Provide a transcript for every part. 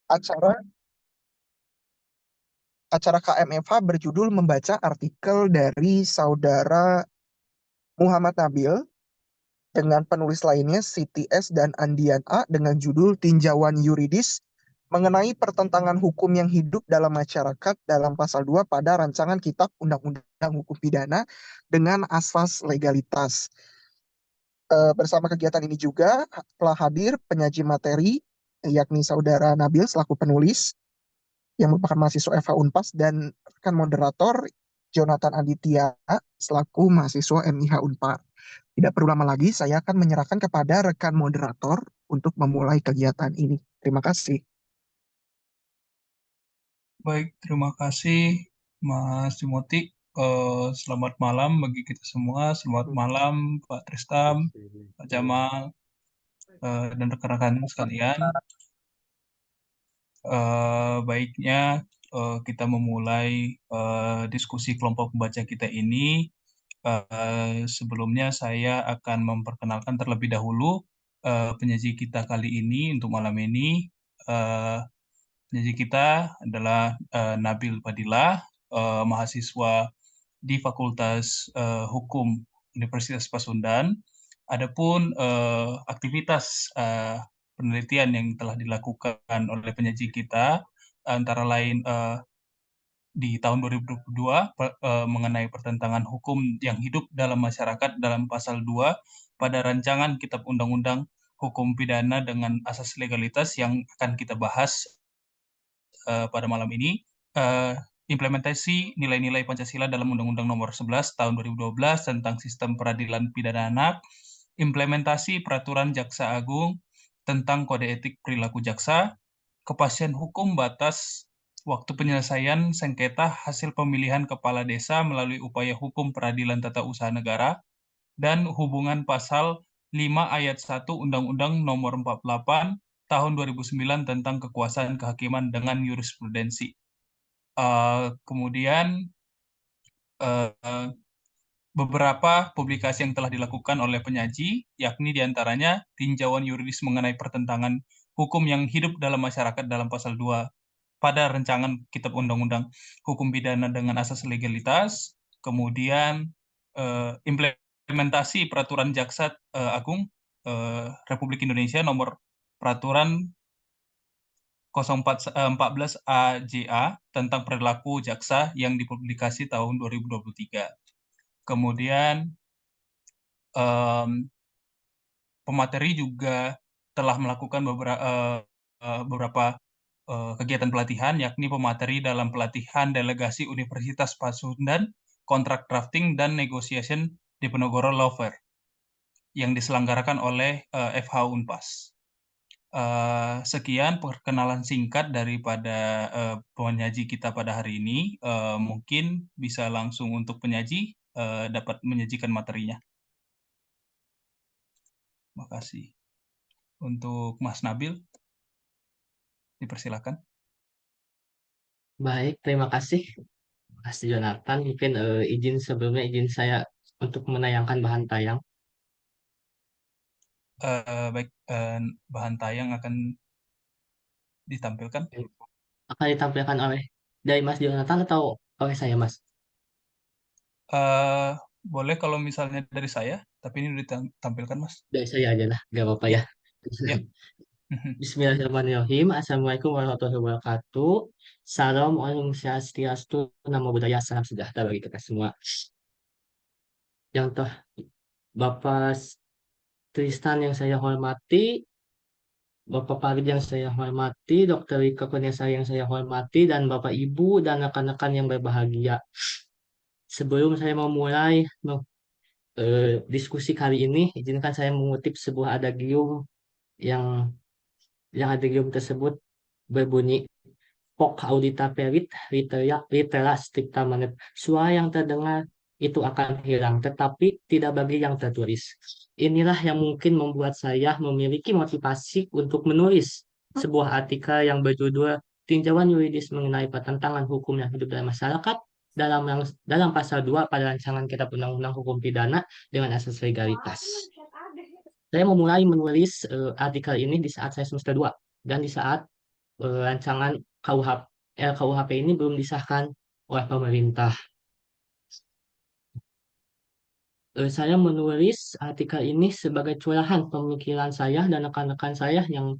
Acara acara KMFH berjudul membaca artikel dari saudara Muhammad Nabil dengan penulis lainnya Siti S dan Andian A dengan judul Tinjauan Yuridis mengenai pertentangan hukum yang hidup dalam masyarakat dalam pasal 2 pada rancangan Kitab Undang-Undang Hukum Pidana dengan asas legalitas. Bersama kegiatan ini juga telah hadir penyaji materi yakni saudara Nabil selaku penulis yang merupakan mahasiswa FH Unpas dan rekan moderator Jonathan Aditya selaku mahasiswa MIH Unpar. Tidak perlu lama lagi, saya akan menyerahkan kepada rekan moderator untuk memulai kegiatan ini. Terima kasih. Baik, terima kasih Mas Timothy. Selamat malam bagi kita semua. Selamat malam Pak Tristam, Pak Jamal, dan rekan-rekan sekalian. Baiknya kita memulai diskusi kelompok pembaca kita ini. Sebelumnya saya akan memperkenalkan terlebih dahulu penyaji kita kali ini untuk malam ini. Eh, Penyaji kita adalah Nabil Fadilah, mahasiswa di Fakultas Hukum Universitas Pasundan. Adapun aktivitas penelitian yang telah dilakukan oleh penyaji kita antara lain di tahun 2022 mengenai pertentangan hukum yang hidup dalam masyarakat dalam pasal 2 pada rancangan Kitab Undang-Undang Hukum Pidana dengan asas legalitas yang akan kita bahas pada malam ini. Implementasi nilai-nilai Pancasila dalam Undang-Undang Nomor 11 Tahun 2012 tentang Sistem Peradilan Pidana Anak, implementasi Peraturan Jaksa Agung tentang Kode Etik Perilaku Jaksa, kepastian hukum batas waktu penyelesaian sengketa hasil pemilihan kepala desa melalui upaya hukum peradilan tata usaha negara, dan hubungan pasal 5 ayat 1 Undang-Undang Nomor 48 Tahun 2009 tentang kekuasaan kehakiman dengan jurisprudensi. Kemudian beberapa publikasi yang telah dilakukan oleh penyaji, yakni diantaranya tinjauan yuridis mengenai pertentangan hukum yang hidup dalam masyarakat dalam pasal 2 pada rancangan Kitab Undang-Undang Hukum Pidana dengan asas legalitas, kemudian implementasi Peraturan Jaksa Agung Republik Indonesia nomor Peraturan 14 AJA tentang perilaku jaksa yang dipublikasi tahun 2023. Kemudian pemateri juga telah melakukan beberapa kegiatan pelatihan, yakni pemateri dalam pelatihan delegasi Universitas Pasundan, kontrak drafting dan negotiation di Penogoro Law Fair yang diselenggarakan oleh FH Unpas. Sekian perkenalan singkat daripada penyaji kita pada hari ini. Mungkin bisa langsung untuk penyaji dapat menyajikan materinya. Terima kasih. Untuk Mas Nabil, dipersilakan. Baik, terima kasih Mas Jonathan. Mungkin sebelumnya izin saya untuk menayangkan bahan tayang. Baik, bahan tayang akan ditampilkan. Akan ditampilkan oleh dari Mas Jonathan atau oleh saya, Mas? Boleh kalau misalnya dari saya, tapi ini ditampilkan, Mas. Dari saya aja lah, gak apa-apa Ya, ya. ya. Bismillahirrahmanirrahim. Assalamualaikum warahmatullahi wabarakatuh. Salam, Om Swastiastu, Namo Buddhaya, salam sejahtera bagi kita semua. Yang toh Bapak Tristan yang saya hormati, Bapak Farid yang saya hormati, Dr. Rika Kurniasa yang saya hormati, dan Bapak Ibu dan rekan-rekan yang berbahagia. Sebelum saya memulai diskusi kali ini, izinkan saya mengutip sebuah adagium yang adagium tersebut berbunyi Hoc audita perit, litera stricta manet. Suara yang terdengar itu akan hilang, tetapi tidak bagi yang tertulis. Inilah yang mungkin membuat saya memiliki motivasi untuk menulis sebuah artikel yang berjudul Tinjauan Yuridis mengenai pertentangan hukum yang hidup dalam masyarakat dalam pasal 2 pada rancangan Kitab Undang-Undang Hukum Pidana dengan asas legalitas. Saya memulai menulis artikel ini di saat saya semester 2 dan di saat rancangan KUHP, RKUHP ini belum disahkan oleh pemerintah. Saya menulis artikel ini sebagai curahan pemikiran saya dan rekan-rekan saya yang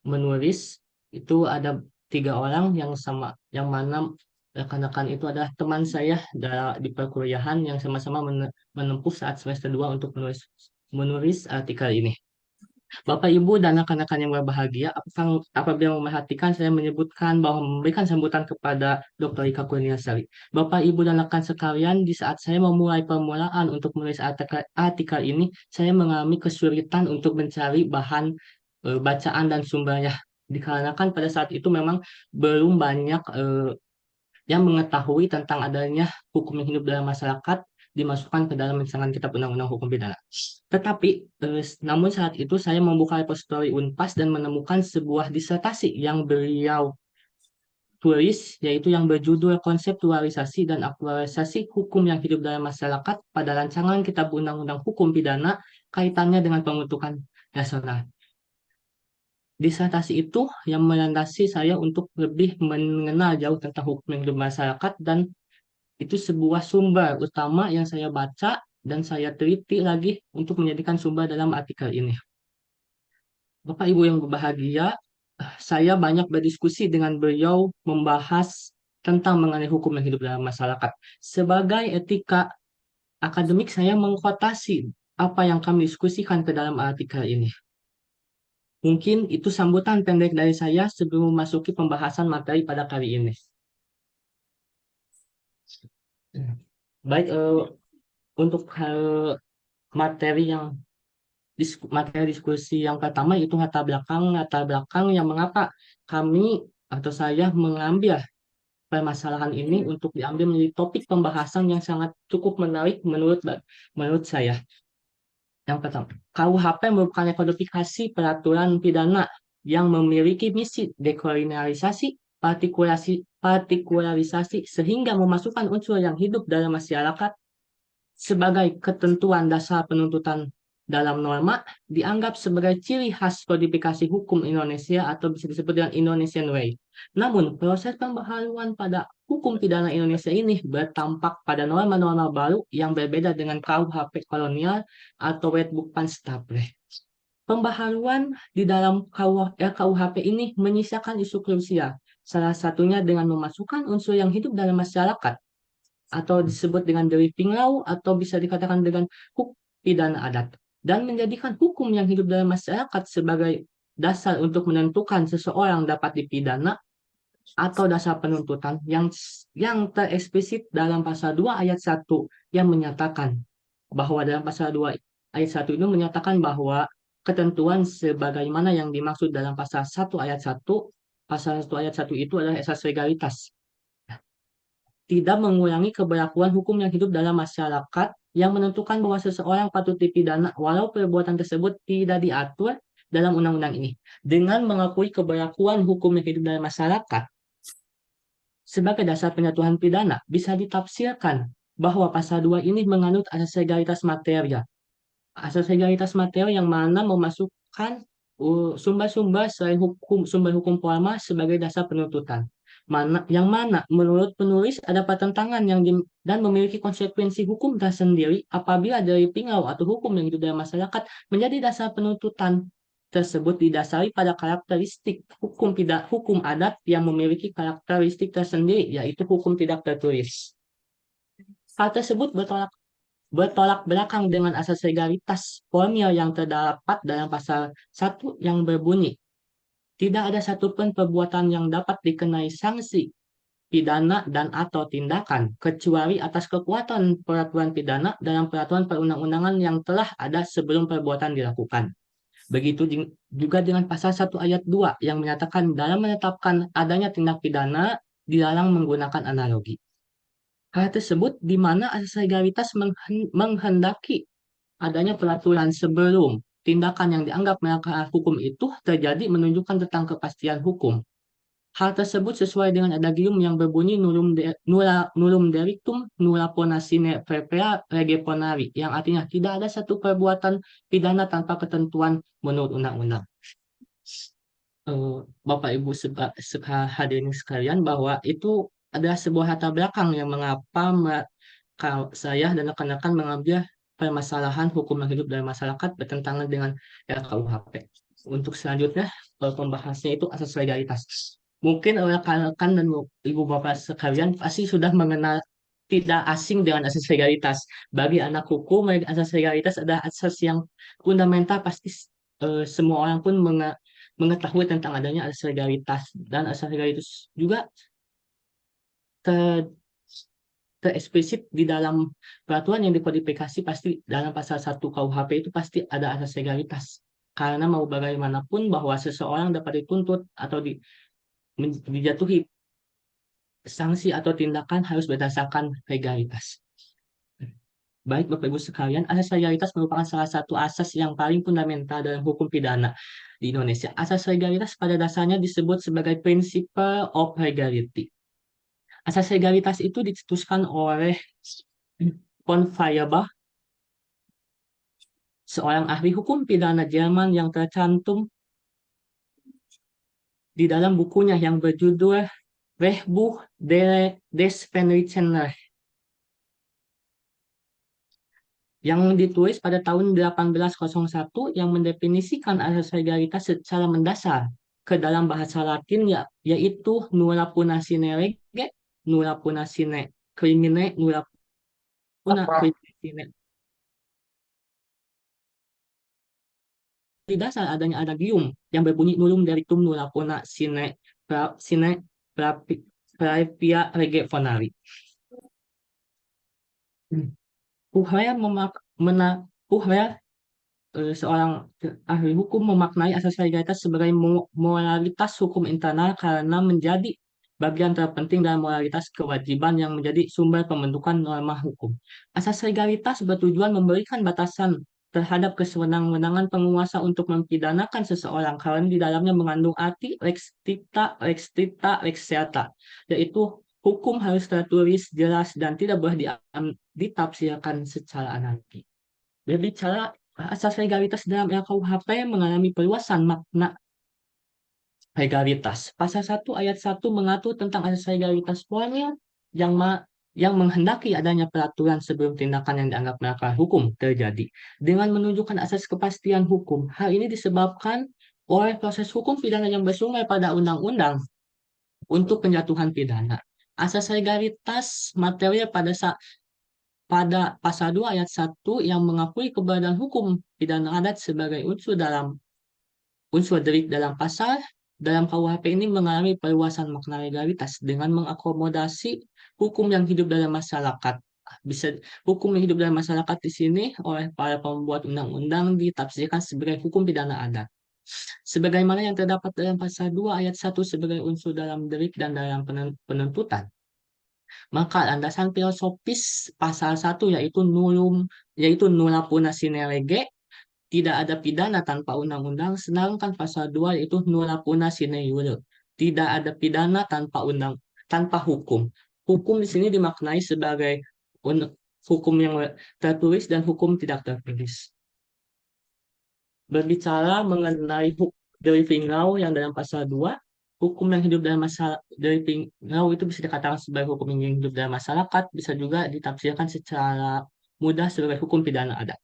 menulis. Itu ada 3 orang yang sama, yang mana rekan-rekan itu adalah teman saya di perkuliahan yang sama-sama menempuh saat semester 2 untuk menulis artikel ini. Bapak, Ibu, dan rekan-rekan yang berbahagia, apabila memerhatikan saya menyebutkan bahwa memberikan sambutan kepada Dr. Ika Kurniasari. Bapak, Ibu, dan rekan sekalian, di saat saya memulai permulaan untuk menulis artikel ini, saya mengalami kesulitan untuk mencari bahan bacaan dan sumbernya. Dikarenakan pada saat itu memang belum banyak yang mengetahui tentang adanya hukum yang hidup dalam masyarakat dimasukkan ke dalam rancangan kitab undang-undang hukum pidana. Tetapi, namun saat itu saya membuka repository Unpas dan menemukan sebuah disertasi yang beliau tulis, yaitu yang berjudul Konseptualisasi dan Aktualisasi Hukum yang Hidup dalam Masyarakat pada Rancangan Kitab Undang-Undang Hukum Pidana, kaitannya dengan pembentukan nasional. Disertasi itu yang melandasi saya untuk lebih mengenal jauh tentang hukum yang hidup masyarakat, dan itu sebuah sumber utama yang saya baca dan saya teliti lagi untuk menjadikan sumber dalam artikel ini. Bapak Ibu yang berbahagia, saya banyak berdiskusi dengan beliau membahas tentang mengenai hukum yang hidup dalam masyarakat. Sebagai etika akademik, saya mengkotasi apa yang kami diskusikan ke dalam artikel ini. Mungkin itu sambutan pendek dari saya sebelum memasuki pembahasan materi pada kali ini. Baik, untuk materi diskusi yang pertama itu latar belakang yang mengapa kami atau saya mengambil permasalahan ini untuk diambil menjadi topik pembahasan yang sangat cukup menarik menurut saya. Yang pertama, KUHP merupakan kodifikasi peraturan pidana yang memiliki misi dekriminalisasi, partikularisasi, sehingga memasukkan unsur yang hidup dalam masyarakat sebagai ketentuan dasar penuntutan dalam norma, dianggap sebagai ciri khas kodifikasi hukum Indonesia atau bisa disebut dengan Indonesian Way. Namun, proses pembaharuan pada hukum pidana Indonesia ini bertampak pada norma-norma baru yang berbeda dengan KUHP kolonial atau Wetboek Panstapre. Pembaharuan di dalam KUHP ini menyisakan isu krusial, salah satunya dengan memasukkan unsur yang hidup dalam masyarakat atau disebut dengan driving law atau bisa dikatakan dengan hukum pidana adat, dan menjadikan hukum yang hidup dalam masyarakat sebagai dasar untuk menentukan seseorang dapat dipidana atau dasar penuntutan yang tereksplisit dalam pasal 2 ayat 1 yang menyatakan bahwa dalam pasal 2 ayat 1 itu menyatakan bahwa ketentuan sebagaimana yang dimaksud dalam pasal 1 ayat 1, pasal 1 ayat 1 itu adalah asas legalitas, tidak mengurangi keberlakuan hukum yang hidup dalam masyarakat yang menentukan bahwa seseorang patut dipidana walau perbuatan tersebut tidak diatur dalam undang-undang ini. Dengan mengakui keberlakuan hukum yang hidup dalam masyarakat sebagai dasar penjatuhan pidana, bisa ditafsirkan bahwa pasal 2 ini menganut asas legalitas material. Asas legalitas material yang mana memasukkan sumber-sumber selain sumber hukum formal sebagai dasar penuntutan. Yang mana menurut penulis ada pertentangan dan memiliki konsekuensi hukum tersendiri apabila dari pingau atau hukum yang hidup dalam masyarakat menjadi dasar penuntutan tersebut didasari pada karakteristik hukum adat yang memiliki karakteristik tersendiri, yaitu hukum tidak tertulis. Hal tersebut bertolak belakang dengan asas legalitas formil yang terdapat dalam pasal 1 yang berbunyi, tidak ada satupun perbuatan yang dapat dikenai sanksi pidana dan atau tindakan kecuali atas kekuatan peraturan pidana dalam peraturan perundang-undangan yang telah ada sebelum perbuatan dilakukan. Begitu juga dengan pasal 1 ayat 2 yang menyatakan dalam menetapkan adanya tindak pidana dilarang menggunakan analogi. Hal tersebut di mana asas legalitas menghendaki adanya peraturan sebelum tindakan yang dianggap melanggar hukum itu terjadi menunjukkan tentang kepastian hukum. Hal tersebut sesuai dengan adagium yang berbunyi nullum delictum nulla pona sine praepara lege ponari, yang artinya tidak ada satu perbuatan pidana tanpa ketentuan menurut undang-undang. Bapak Ibu hadirin sekalian bahwa itu adalah sebuah latar belakang yang mengapa saya dan rekan-rekan mengambil permasalahan hukum yang hidup dalam masyarakat bertentangan dengan RKUHP. Untuk selanjutnya, pembahasannya itu asas legalitas. Mungkin rekan-rekan dan ibu bapak sekalian pasti sudah mengenal, tidak asing dengan asas legalitas. Bagi anak hukum, asas legalitas adalah asas yang fundamental, pasti semua orang pun mengetahui tentang adanya asas legalitas, dan asas legalitas juga ter tereksplisit di dalam peraturan yang dikodifikasi. Pasti dalam pasal 1 KUHP itu pasti ada asas legalitas. Karena mau bagaimanapun bahwa seseorang dapat dituntut atau dijatuhi sanksi atau tindakan harus berdasarkan legalitas. Baik Bapak Ibu sekalian, asas legalitas merupakan salah satu asas yang paling fundamental dalam hukum pidana di Indonesia. Asas legalitas pada dasarnya disebut sebagai principle of legality. Asas legalitas itu dicetuskan oleh von Feuerbach, seorang ahli hukum pidana Jerman yang tercantum di dalam bukunya yang berjudul Rechtbuch des Penrichtenrechts, yang ditulis pada tahun 1801, yang mendefinisikan asas legalitas secara mendasar ke dalam bahasa Latin, yaitu nulla puna sine lege, nulla puna sine crimine, nulla puna crimine sine. Di dasar adanya adagium yang berbunyi nullum delictum nulla puna sine praevia lege fonari. Puhler, seorang ahli hukum, memaknai asas legalitas sebagai moralitas hukum internal karena menjadi bagian terpenting dalam moralitas kewajiban yang menjadi sumber pembentukan norma hukum. Asas legalitas bertujuan memberikan batasan terhadap kesewenang-wenangan penguasa untuk mempidanakan seseorang karena di dalamnya mengandung arti lex stita, yaitu hukum harus tertulis, jelas, dan tidak boleh ditafsirkan secara anarki. Berbicara asas legalitas dalam RKUHP mengalami perluasan makna legalitas. Pasal 1 ayat 1 mengatur tentang asas legalitas formil yang menghendaki adanya peraturan sebelum tindakan yang dianggap melanggar hukum terjadi. Dengan menunjukkan asas kepastian hukum, hal ini disebabkan oleh proses hukum pidana yang bersumber pada undang-undang untuk penjatuhan pidana. Asas legalitas material pada pasal 2 ayat 1 yang mengakui keberadaan hukum pidana adat sebagai unsur delik dalam pasal dalam KUHP ini mengalami perluasan makna legalitas dengan mengakomodasi hukum yang hidup dalam masyarakat. Hukum yang hidup dalam masyarakat di sini oleh para pembuat undang-undang ditafsirkan sebagai hukum pidana adat. Sebagaimana yang terdapat dalam pasal 2 ayat 1 sebagai unsur dalam delik dan dalam penuntutan. Maka landasan filosofis pasal 1 yaitu nulla puna sine lege, tidak ada pidana tanpa undang-undang, sedangkan pasal 2 yaitu nulla puna sine iure, tidak ada pidana tanpa hukum. Hukum di sini dimaknai sebagai hukum yang tertulis dan hukum tidak tertulis. Berbicara mengenai driving law yang dalam pasal 2, hukum yang hidup dalam masyarakat, driving law itu bisa dikatakan sebagai hukum yang hidup dalam masyarakat, bisa juga ditafsirkan secara mudah sebagai hukum pidana adat.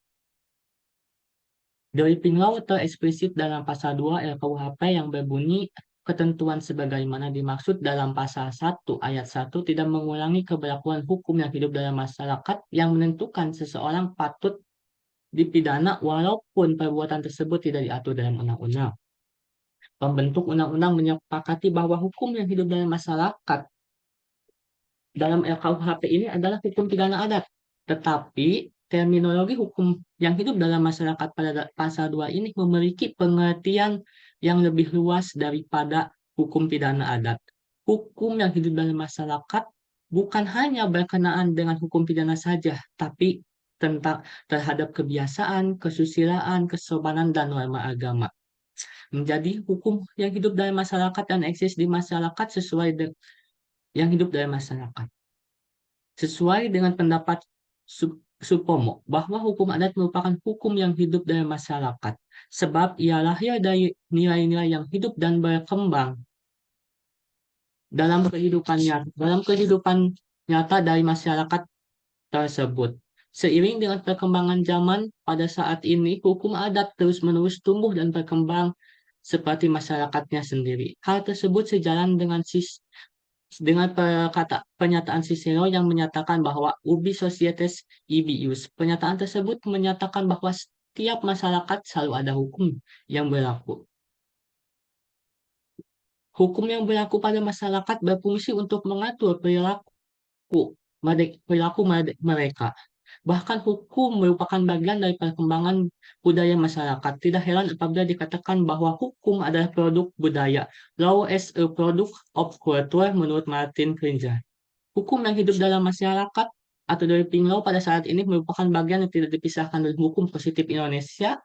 Driving law tereksplisit dalam pasal 2 RKUHP yang berbunyi, ketentuan sebagaimana dimaksud dalam pasal 1 ayat 1 tidak mengulangi keberlakuan hukum yang hidup dalam masyarakat yang menentukan seseorang patut dipidana walaupun perbuatan tersebut tidak diatur dalam undang-undang. Pembentuk undang-undang menyepakati bahwa hukum yang hidup dalam masyarakat dalam RKUHP ini adalah hukum pidana adat. Tetapi terminologi hukum yang hidup dalam masyarakat pada pasal 2 ini memiliki pengertian yang lebih luas daripada hukum pidana adat. Hukum yang hidup dalam masyarakat bukan hanya berkenaan dengan hukum pidana saja, tapi terhadap kebiasaan, kesusilaan, kesopanan, dan norma agama. Menjadi hukum yang hidup dalam masyarakat dan eksis di masyarakat sesuai dengan pendapat Supomo bahwa hukum adat merupakan hukum yang hidup dalam masyarakat, sebab ia lahir dari nilai-nilai yang hidup dan berkembang dalam kehidupan nyata dari masyarakat tersebut. Seiring dengan perkembangan zaman, pada saat ini hukum adat terus-menerus tumbuh dan berkembang seperti masyarakatnya sendiri. Hal tersebut sejalan dengan pernyataan Cicero yang menyatakan bahwa ubi societas ibius. Pernyataan tersebut menyatakan bahwa setiap masyarakat selalu ada hukum yang berlaku. Hukum yang berlaku pada masyarakat berfungsi untuk mengatur perilaku mereka. Bahkan hukum merupakan bagian dari perkembangan budaya masyarakat. Tidak heran apabila dikatakan bahwa hukum adalah produk budaya. Law as a product of culture menurut Martin Kringer. Hukum yang hidup dalam masyarakat atau dari Law pada saat ini merupakan bagian yang tidak dipisahkan dari hukum positif Indonesia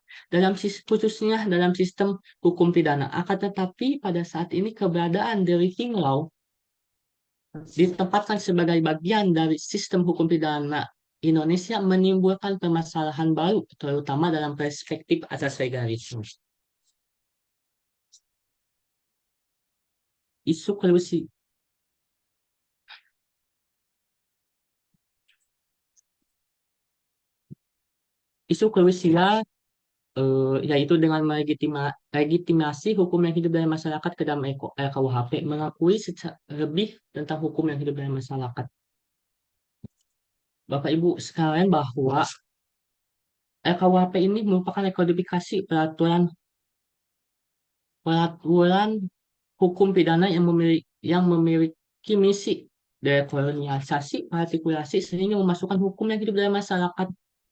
khususnya dalam sistem hukum pidana. Akan tetapi pada saat ini keberadaan dari Law ditempatkan sebagai bagian dari sistem hukum pidana Indonesia menimbulkan permasalahan baru, terutama dalam perspektif asas legalisme. Isu krusial yaitu dengan legitimasi hukum yang hidup dari masyarakat ke dalam RKUHP mengakui lebih tentang hukum yang hidup dari masyarakat. Bapak Ibu sekalian bahwa RKUHP ini merupakan rekodifikasi peraturan hukum pidana yang memiliki misi dekolonialisasi, artikulasi sehingga memasukkan hukum yang hidup dari masyarakat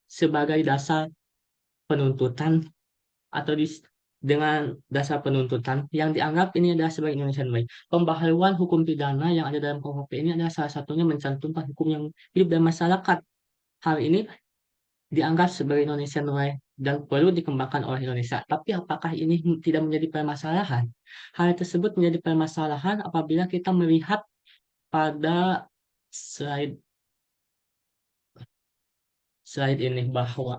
sebagai dasar penuntutan atau dengan dasar penuntutan yang dianggap ini adalah sebagai Indonesian Way. Pembaharuan hukum pidana yang ada dalam KUHP ini adalah salah satunya mencantumkan hukum yang hidup dari masyarakat. Hal ini dianggap sebagai Indonesian Way dan perlu dikembangkan oleh Indonesia. Tapi apakah ini tidak menjadi permasalahan? Hal tersebut menjadi permasalahan apabila kita melihat pada slide ini bahwa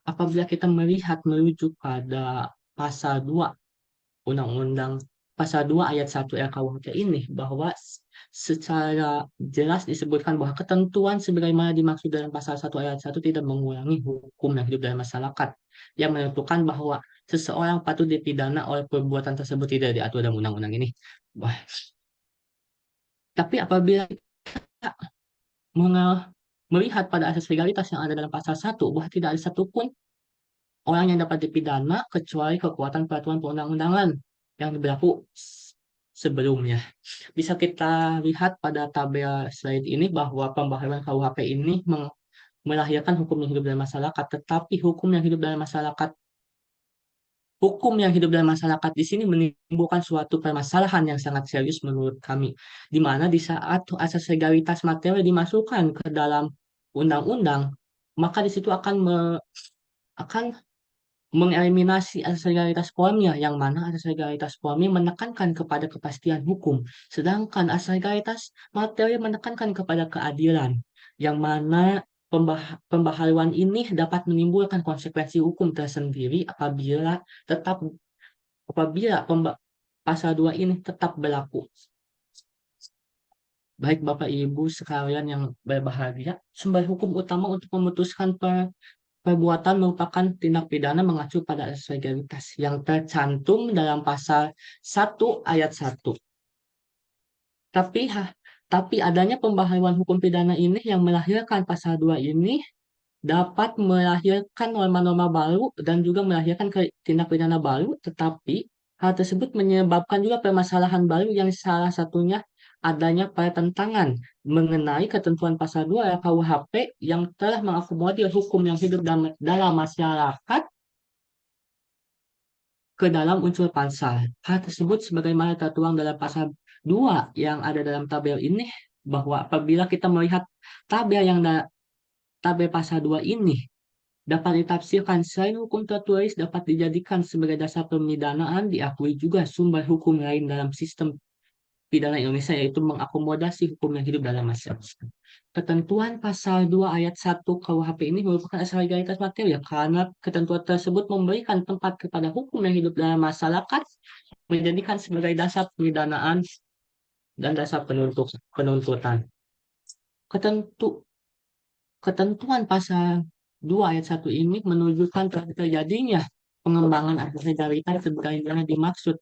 apabila kita melihat merujuk pada pasal 2 Undang-Undang pasal 2 ayat 1 RKUHP ini bahwa secara jelas disebutkan bahwa ketentuan sebagaimana dimaksud dalam pasal 1 ayat 1 tidak mengurangi hukum yang hidup dalam masyarakat yang menentukan bahwa seseorang patut dipidana oleh perbuatan tersebut tidak diatur dalam undang-undang ini. Tapi apabila kita melihat pada asas legalitas yang ada dalam pasal 1 bahwa tidak ada satupun orang yang dapat dipidana kecuali kekuatan peraturan perundang-undangan yang berlaku sebelumnya. Bisa kita lihat pada tabel slide ini bahwa pembaharuan KUHP ini melahirkan hukum yang hidup dalam masyarakat, tetapi hukum yang hidup dalam masyarakat di sini menimbulkan suatu permasalahan yang sangat serius menurut kami, di mana di saat asas legalitas materi dimasukkan ke dalam undang-undang, maka di situ akan mengeliminasi asas legalitas formil, yang mana asas legalitas formil menekankan kepada kepastian hukum, sedangkan asas legalitas materi menekankan kepada keadilan, yang mana pembaharuan ini dapat menimbulkan konsekuensi hukum tersendiri apabila pasal 2 ini tetap berlaku. Baik Bapak Ibu sekalian yang berbahagia, sumber hukum utama untuk memutuskan perbuatan merupakan tindak pidana mengacu pada asas legalitas yang tercantum dalam pasal 1 ayat 1. Tapi adanya pembaharuan hukum pidana ini yang melahirkan pasal 2 ini dapat melahirkan norma-norma baru dan juga melahirkan tindak pidana baru, tetapi hal tersebut menyebabkan juga permasalahan baru yang salah satunya adanya pertentangan mengenai ketentuan pasal 2 RKUHP yang telah mengakomodir hukum yang hidup dalam masyarakat ke dalam unsur pasal. Hal tersebut sebagaimana tertuang dalam pasal 2 yang ada dalam tabel ini, bahwa apabila kita melihat tabel pasal 2 ini dapat ditafsirkan selain hukum tertulis dapat dijadikan sebagai dasar pemidanaan, diakui juga sumber hukum lain dalam sistem pidana Indonesia, yaitu mengakomodasi hukum yang hidup dalam masyarakat. Ketentuan pasal 2 ayat 1 KUHP ini merupakan asas legalitas materi, karena ketentuan tersebut memberikan tempat kepada hukum yang hidup dalam masyarakat, menjadikan sebagai dasar pemidanaan dan dasar penuntutan. Ketentuan pasal 2 ayat 1 ini menunjukkan terjadinya pengembangan asas legalitas sebagaimana dimaksud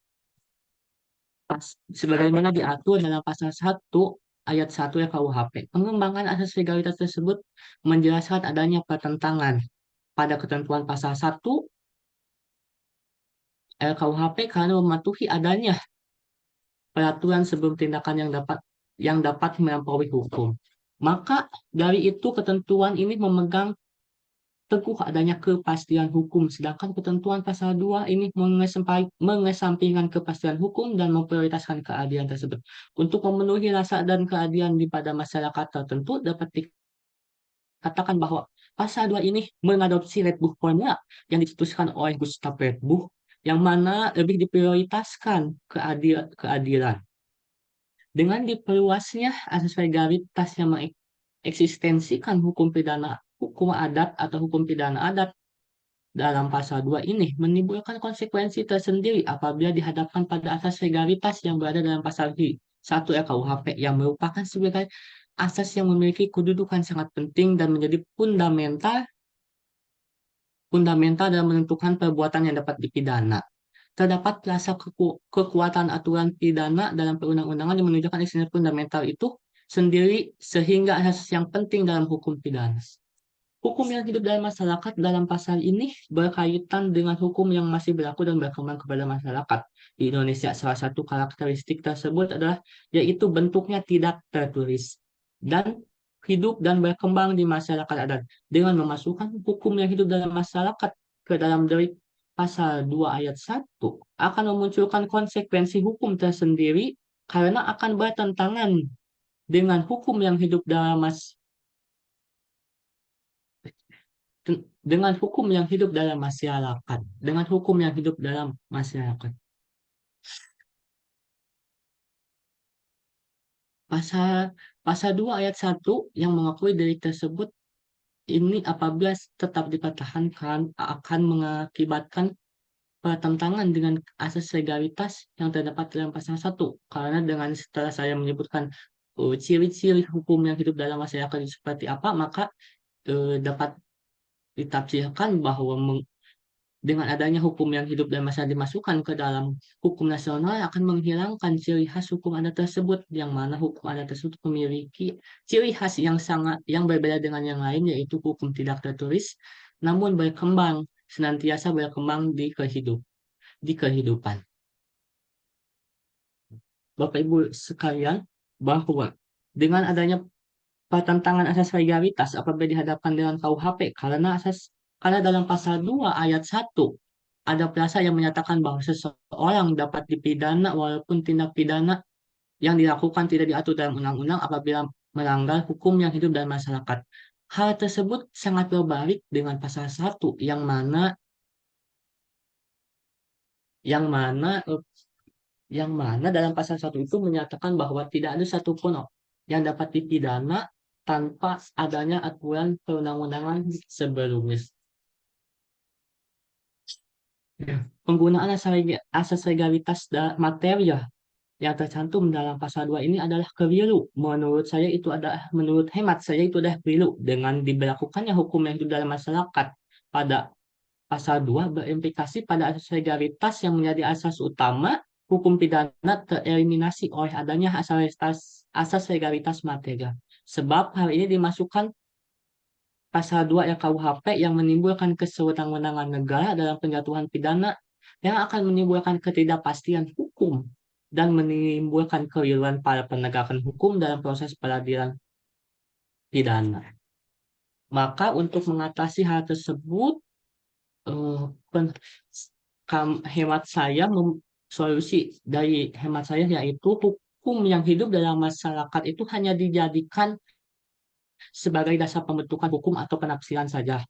sebagaimana diatur dalam pasal 1 ayat 1 KUHP. Pengembangan asas legalitas tersebut menjelaskan adanya pertentangan pada ketentuan pasal 1 KUHP karena mematuhi adanya peraturan sebelum tindakan yang dapat melampaui hukum. Maka dari itu ketentuan ini memegang teguh adanya kepastian hukum, sedangkan ketentuan pasal 2 ini mengesampingkan kepastian hukum dan memprioritaskan keadilan tersebut. Untuk memenuhi rasa dan keadilan pada masyarakat tertentu, dapat dikatakan bahwa pasal 2 ini mengadopsi Redbuh formula yang dicetuskan oleh Gustav Redbuh, yang mana lebih diprioritaskan keadilan. Dengan diperluasnya asas legalitas yang mengeksistensikan hukum adat atau hukum pidana adat dalam pasal 2 ini menimbulkan konsekuensi tersendiri apabila dihadapkan pada asas legalitas yang berada dalam pasal 1 KUHP yang merupakan sebagai asas yang memiliki kedudukan sangat penting dan menjadi fundamental dalam menentukan perbuatan yang dapat dipidana. Terdapat rasa kekuatan aturan pidana dalam perundang-undangan yang menunjukkan eksistensi fundamental itu sendiri sehingga asas yang penting dalam hukum pidana. Hukum yang hidup dalam masyarakat dalam pasal ini berkaitan dengan hukum yang masih berlaku dan berkembang kepada masyarakat. Di Indonesia, salah satu karakteristik tersebut adalah yaitu bentuknya tidak tertulis dan hidup dan berkembang di masyarakat adat. Dengan memasukkan hukum yang hidup dalam masyarakat ke dalam delik pasal 2 ayat 1 akan memunculkan konsekuensi hukum tersendiri karena akan bertentangan dengan hukum yang hidup dalam masyarakat. Dengan hukum yang hidup dalam masyarakat. Pasal 2 ayat 1 yang mengakui delik tersebut ini apabila tetap dipertahankan akan mengakibatkan pertentangan dengan asas legalitas yang terdapat dalam pasal 1. Karena dengan setelah saya menyebutkan ciri-ciri hukum yang hidup dalam masyarakat seperti apa, maka dapat ditafsirkan bahwa dengan adanya hukum yang hidup dan masa dimasukkan ke dalam hukum nasional akan menghilangkan ciri khas hukum adat tersebut, yang mana hukum adat tersebut memiliki ciri khas yang berbeda dengan yang lain, yaitu hukum tidak tertulis namun senantiasa berkembang di kehidupan. Bapak Ibu sekalian, bahwa dengan adanya pertentangan asas legalitas apabila dihadapkan dengan KUHP karena dalam pasal 2 ayat 1 ada pasal yang menyatakan bahwa seseorang dapat dipidana walaupun tindak pidana yang dilakukan tidak diatur dalam undang-undang apabila melanggar hukum yang hidup dalam masyarakat. Hal tersebut sangat berbalik dengan pasal 1 yang mana dalam pasal 1 itu menyatakan bahwa tidak ada satupun yang dapat dipidana tanpa adanya aturan perundang-undangan sebelumnya. Penggunaan asas legalitas materi yang tercantum dalam pasal 2 ini adalah keliru. Menurut hemat saya itu adalah keliru. Dengan diberlakukannya hukum yang hidup dalam masyarakat pada pasal 2 berimplikasi pada asas legalitas yang menjadi asas utama hukum pidana tereliminasi oleh adanya asas legalitas materi. Sebab hal ini dimasukkan pasal 2 KUHP yang menimbulkan kesewenang-wenangan negara dalam penjatuhan pidana yang akan menimbulkan ketidakpastian hukum dan menimbulkan keliruan pada penegakan hukum dalam proses peradilan pidana. Maka untuk mengatasi hal tersebut, solusi dari hemat saya yaitu hukum yang hidup dalam masyarakat itu hanya dijadikan sebagai dasar pembentukan hukum atau penafsiran saja.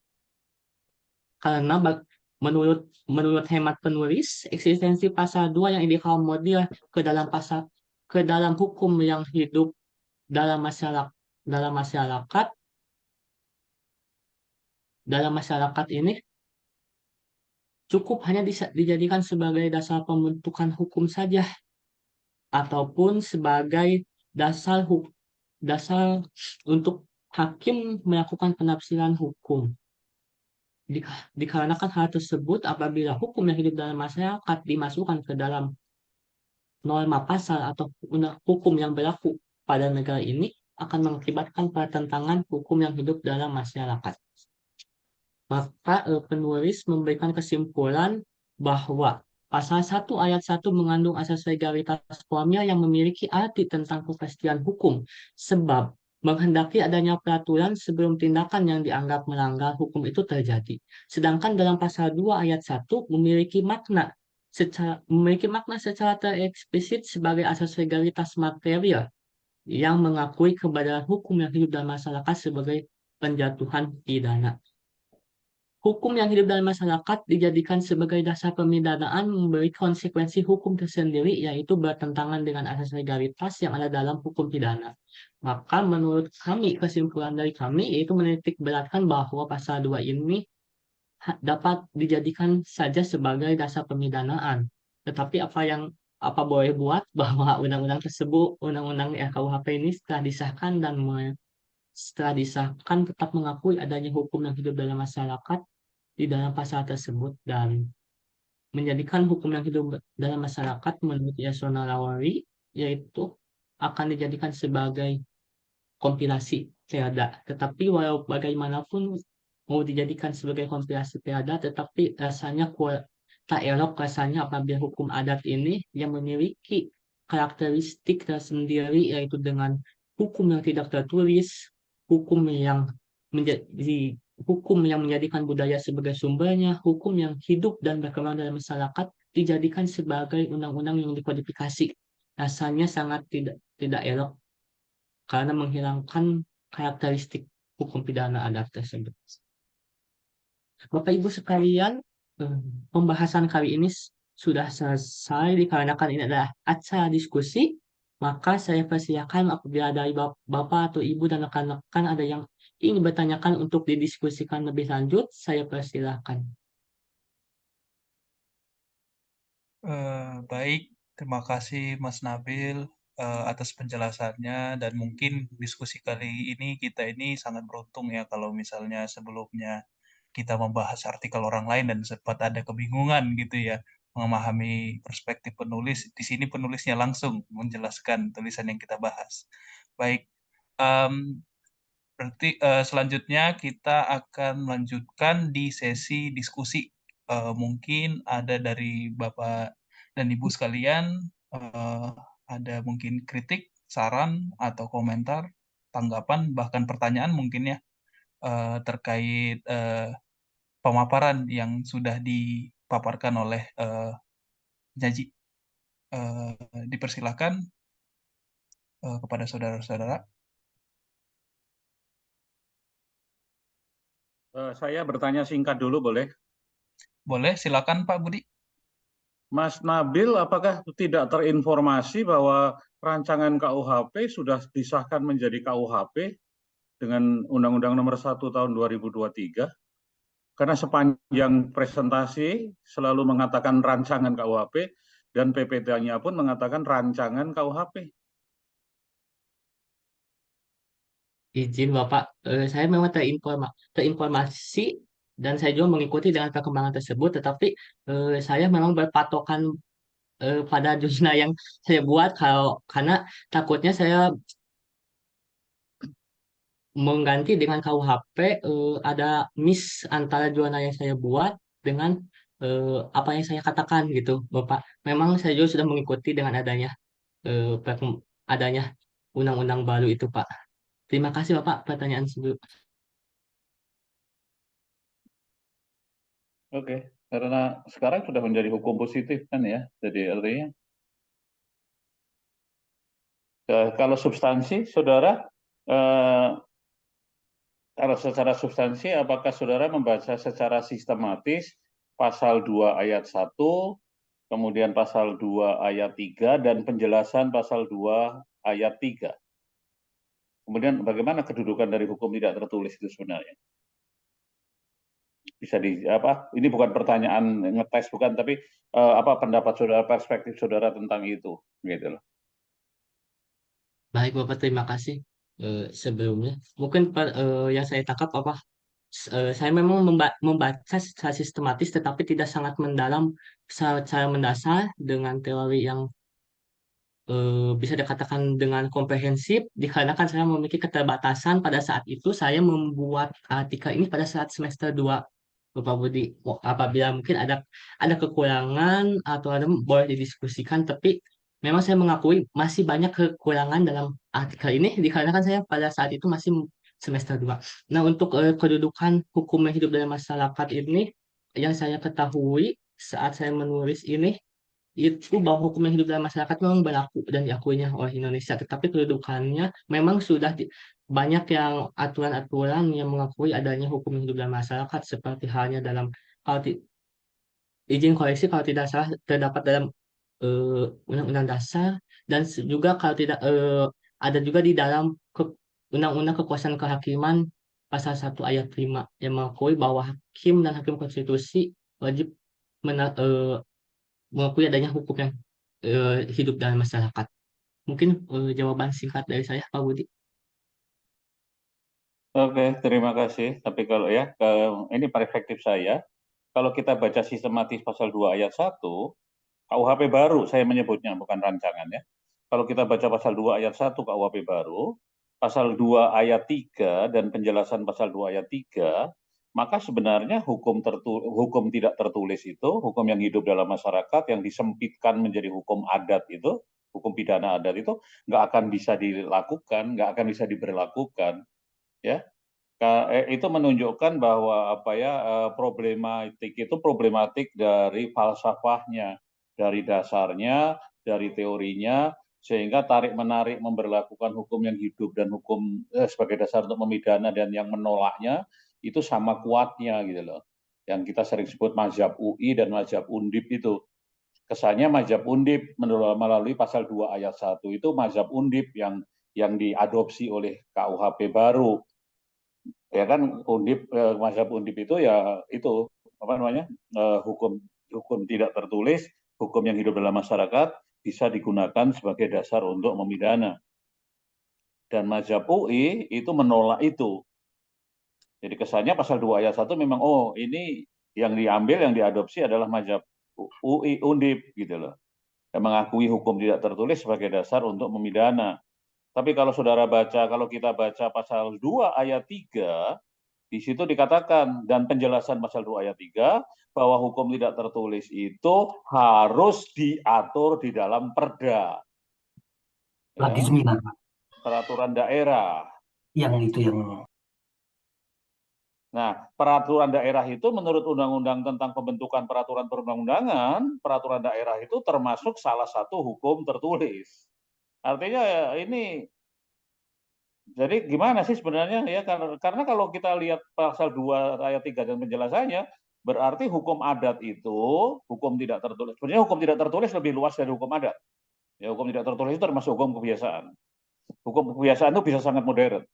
Karena menurut hemat penulis, eksistensi pasal 2 yang diakomodir ke dalam pasal ke dalam hukum yang hidup dalam masyarakat dalam masyarakat dalam masyarakat ini cukup hanya dijadikan sebagai dasar pembentukan hukum saja ataupun sebagai dasar untuk hakim melakukan penafsiran hukum. Dikarenakan hal tersebut, apabila hukum yang hidup dalam masyarakat dimasukkan ke dalam norma pasal atau hukum yang berlaku pada negara ini, akan mengakibatkan pertentangan hukum yang hidup dalam masyarakat. Maka penulis memberikan kesimpulan bahwa pasal 1 ayat 1 mengandung asas legalitas formil yang memiliki arti tentang kepastian hukum, sebab menghendaki adanya peraturan sebelum tindakan yang dianggap melanggar hukum itu terjadi. Sedangkan dalam pasal 2 ayat 1 memiliki makna secara tereksplisit sebagai asas legalitas material yang mengakui keberadaan hukum yang hidup dalam masyarakat sebagai penjatuhan pidana. Hukum yang hidup dalam masyarakat dijadikan sebagai dasar pemidanaan memberi konsekuensi hukum tersendiri, yaitu bertentangan dengan asas legalitas yang ada dalam hukum pidana. Maka menurut kami, kesimpulan dari kami yaitu menitik beratkan bahwa pasal 2 ini dapat dijadikan saja sebagai dasar pemidanaan. Tetapi apa boleh buat bahwa undang-undang tersebut, undang-undang RKUHP ini setelah disahkan tetap mengakui adanya hukum yang hidup dalam masyarakat di dalam pasal tersebut dan menjadikan hukum yang hidup dalam masyarakat menurut Yasona Lawari yaitu akan dijadikan sebagai kompilasi Perda. Tetapi walau bagaimanapun mau dijadikan sebagai kompilasi Perda, tetapi rasanya tak elok rasanya apabila hukum adat ini yang memiliki karakteristik tersendiri yaitu dengan hukum yang tidak tertulis, hukum yang menjadi hukum yang menjadikan budaya sebagai sumbernya, hukum yang hidup dan berkembang dalam masyarakat dijadikan sebagai undang-undang yang dikodifikasi. Rasanya sangat tidak elok karena menghilangkan karakteristik hukum pidana adat tersebut. Bapak Ibu sekalian, pembahasan kali ini sudah selesai dikarenakan ini adalah acara diskusi. Maka saya persilakan apabila dari Bapak atau Ibu dan rekan-rekan ada yang ingin bertanyakan untuk didiskusikan lebih lanjut, saya persilakan. Baik, terima kasih Mas Nabil atas penjelasannya dan mungkin diskusi kali ini kita ini sangat beruntung ya kalau misalnya sebelumnya kita membahas artikel orang lain dan sempat ada kebingungan gitu ya memahami perspektif penulis. Di sini penulisnya langsung menjelaskan tulisan yang kita bahas. Baik, berarti selanjutnya kita akan melanjutkan di sesi diskusi. Mungkin ada dari Bapak dan Ibu sekalian, ada mungkin kritik, saran, atau komentar, tanggapan, bahkan pertanyaan mungkin ya, terkait pemaparan yang sudah dipaparkan oleh penyaji. Dipersilakan kepada saudara-saudara. Saya bertanya singkat dulu boleh? Boleh, silakan Pak Budi. Mas Nabil, apakah tidak terinformasi bahwa rancangan KUHP sudah disahkan menjadi KUHP dengan Undang-Undang Nomor 1 Tahun 2023? Karena sepanjang presentasi selalu mengatakan rancangan KUHP dan PPT-nya pun mengatakan rancangan KUHP. Izin Bapak, saya memang terinformasi dan saya juga mengikuti dengan perkembangan tersebut, tetapi saya memang berpatokan pada zona yang saya buat karena takutnya saya mengganti dengan KUHP ada miss antara zona yang saya buat dengan apa yang saya katakan gitu, Bapak. Memang saya juga sudah mengikuti dengan adanya undang-undang baru itu, Pak. Terima kasih, Bapak, pertanyaan sebelum. Oke, karena sekarang sudah menjadi hukum positif kan ya, jadi artinya kalau substansi, saudara, kalau secara substansi, apakah saudara membaca secara sistematis pasal 2 ayat 1 kemudian pasal 2 ayat 3 dan penjelasan pasal 2 ayat 3. Kemudian bagaimana kedudukan dari hukum tidak tertulis itu sebenarnya? Bisa ini bukan pertanyaan ngetes bukan, tapi apa pendapat saudara, perspektif saudara tentang itu, gitu loh. Baik Bapak, terima kasih sebelumnya. Mungkin yang saya tangkap apa, saya memang membaca secara sistematis tetapi tidak sangat mendalam secara mendasar dengan teori yang bisa dikatakan dengan komprehensif, dikarenakan saya memiliki keterbatasan pada saat itu saya membuat artikel ini pada saat semester 2, Bapak Budi. Apabila mungkin ada kekurangan atau ada boleh didiskusikan, tapi memang saya mengakui masih banyak kekurangan dalam artikel ini dikarenakan saya pada saat itu masih semester 2. Nah, untuk kedudukan hukum yang hidup dalam masyarakat ini yang saya ketahui saat saya menulis ini itu bahwa hukum yang hidup dalam masyarakat memang berlaku dan diakuinya oleh Indonesia, tetapi kedudukannya memang sudah banyak yang aturan-aturan yang mengakui adanya hukum yang hidup dalam masyarakat, seperti halnya dalam kalau izin koreksi kalau tidak salah terdapat dalam Undang-Undang Dasar, dan juga kalau tidak ada juga di dalam Undang-Undang Kekuasaan Kehakiman pasal 1 ayat 5 yang mengakui bahwa hakim dan hakim konstitusi wajib mengakui adanya hukum yang hidup dalam masyarakat. Mungkin jawaban singkat dari saya, Pak Budi. Oke, terima kasih. Tapi kalau ini perspektif saya, kalau kita baca sistematis pasal 2 ayat 1, KUHP baru saya menyebutnya, bukan rancangan ya. Kalau kita baca pasal 2 ayat 1 KUHP baru, pasal 2 ayat 3 dan penjelasan pasal 2 ayat 3, maka sebenarnya hukum tidak tertulis itu, hukum yang hidup dalam masyarakat yang disempitkan menjadi hukum adat itu, hukum pidana adat itu nggak akan bisa dilakukan, nggak akan bisa diberlakukan, ya. Itu menunjukkan bahwa problematik dari falsafahnya, dari dasarnya, dari teorinya, sehingga tarik-menarik memberlakukan hukum yang hidup dan hukum sebagai dasar untuk memidana dan yang menolaknya itu sama kuatnya gitu loh. Yang kita sering sebut mazhab UI dan mazhab Undip itu. Kesannya mazhab Undip melalui pasal 2 ayat 1 itu mazhab Undip yang diadopsi oleh KUHP baru. Ya kan mazhab Undip itu ya itu hukum tidak tertulis, hukum yang hidup dalam masyarakat bisa digunakan sebagai dasar untuk memidana. Dan mazhab UI itu menolak itu. Jadi kesannya pasal 2 ayat 1 memang ini yang diambil, yang diadopsi adalah mazhab UI Undip gitu loh. Yang mengakui hukum tidak tertulis sebagai dasar untuk memidana. Tapi kalau kita baca pasal 2 ayat 3, di situ dikatakan, dan penjelasan pasal 2 ayat 3, bahwa hukum tidak tertulis itu harus diatur di dalam perda. Lagi seminar, Pak. Peraturan daerah. Yang Nah, peraturan daerah itu menurut Undang-Undang tentang pembentukan peraturan perundang-undangan, peraturan daerah itu termasuk salah satu hukum tertulis. Artinya ini jadi gimana sih sebenarnya ya, karena kalau kita lihat pasal 2 ayat 3 dan penjelasannya, berarti hukum adat itu hukum tidak tertulis. Sebenarnya hukum tidak tertulis lebih luas dari hukum adat. Ya, hukum tidak tertulis itu termasuk hukum kebiasaan. Hukum kebiasaan itu bisa sangat modern.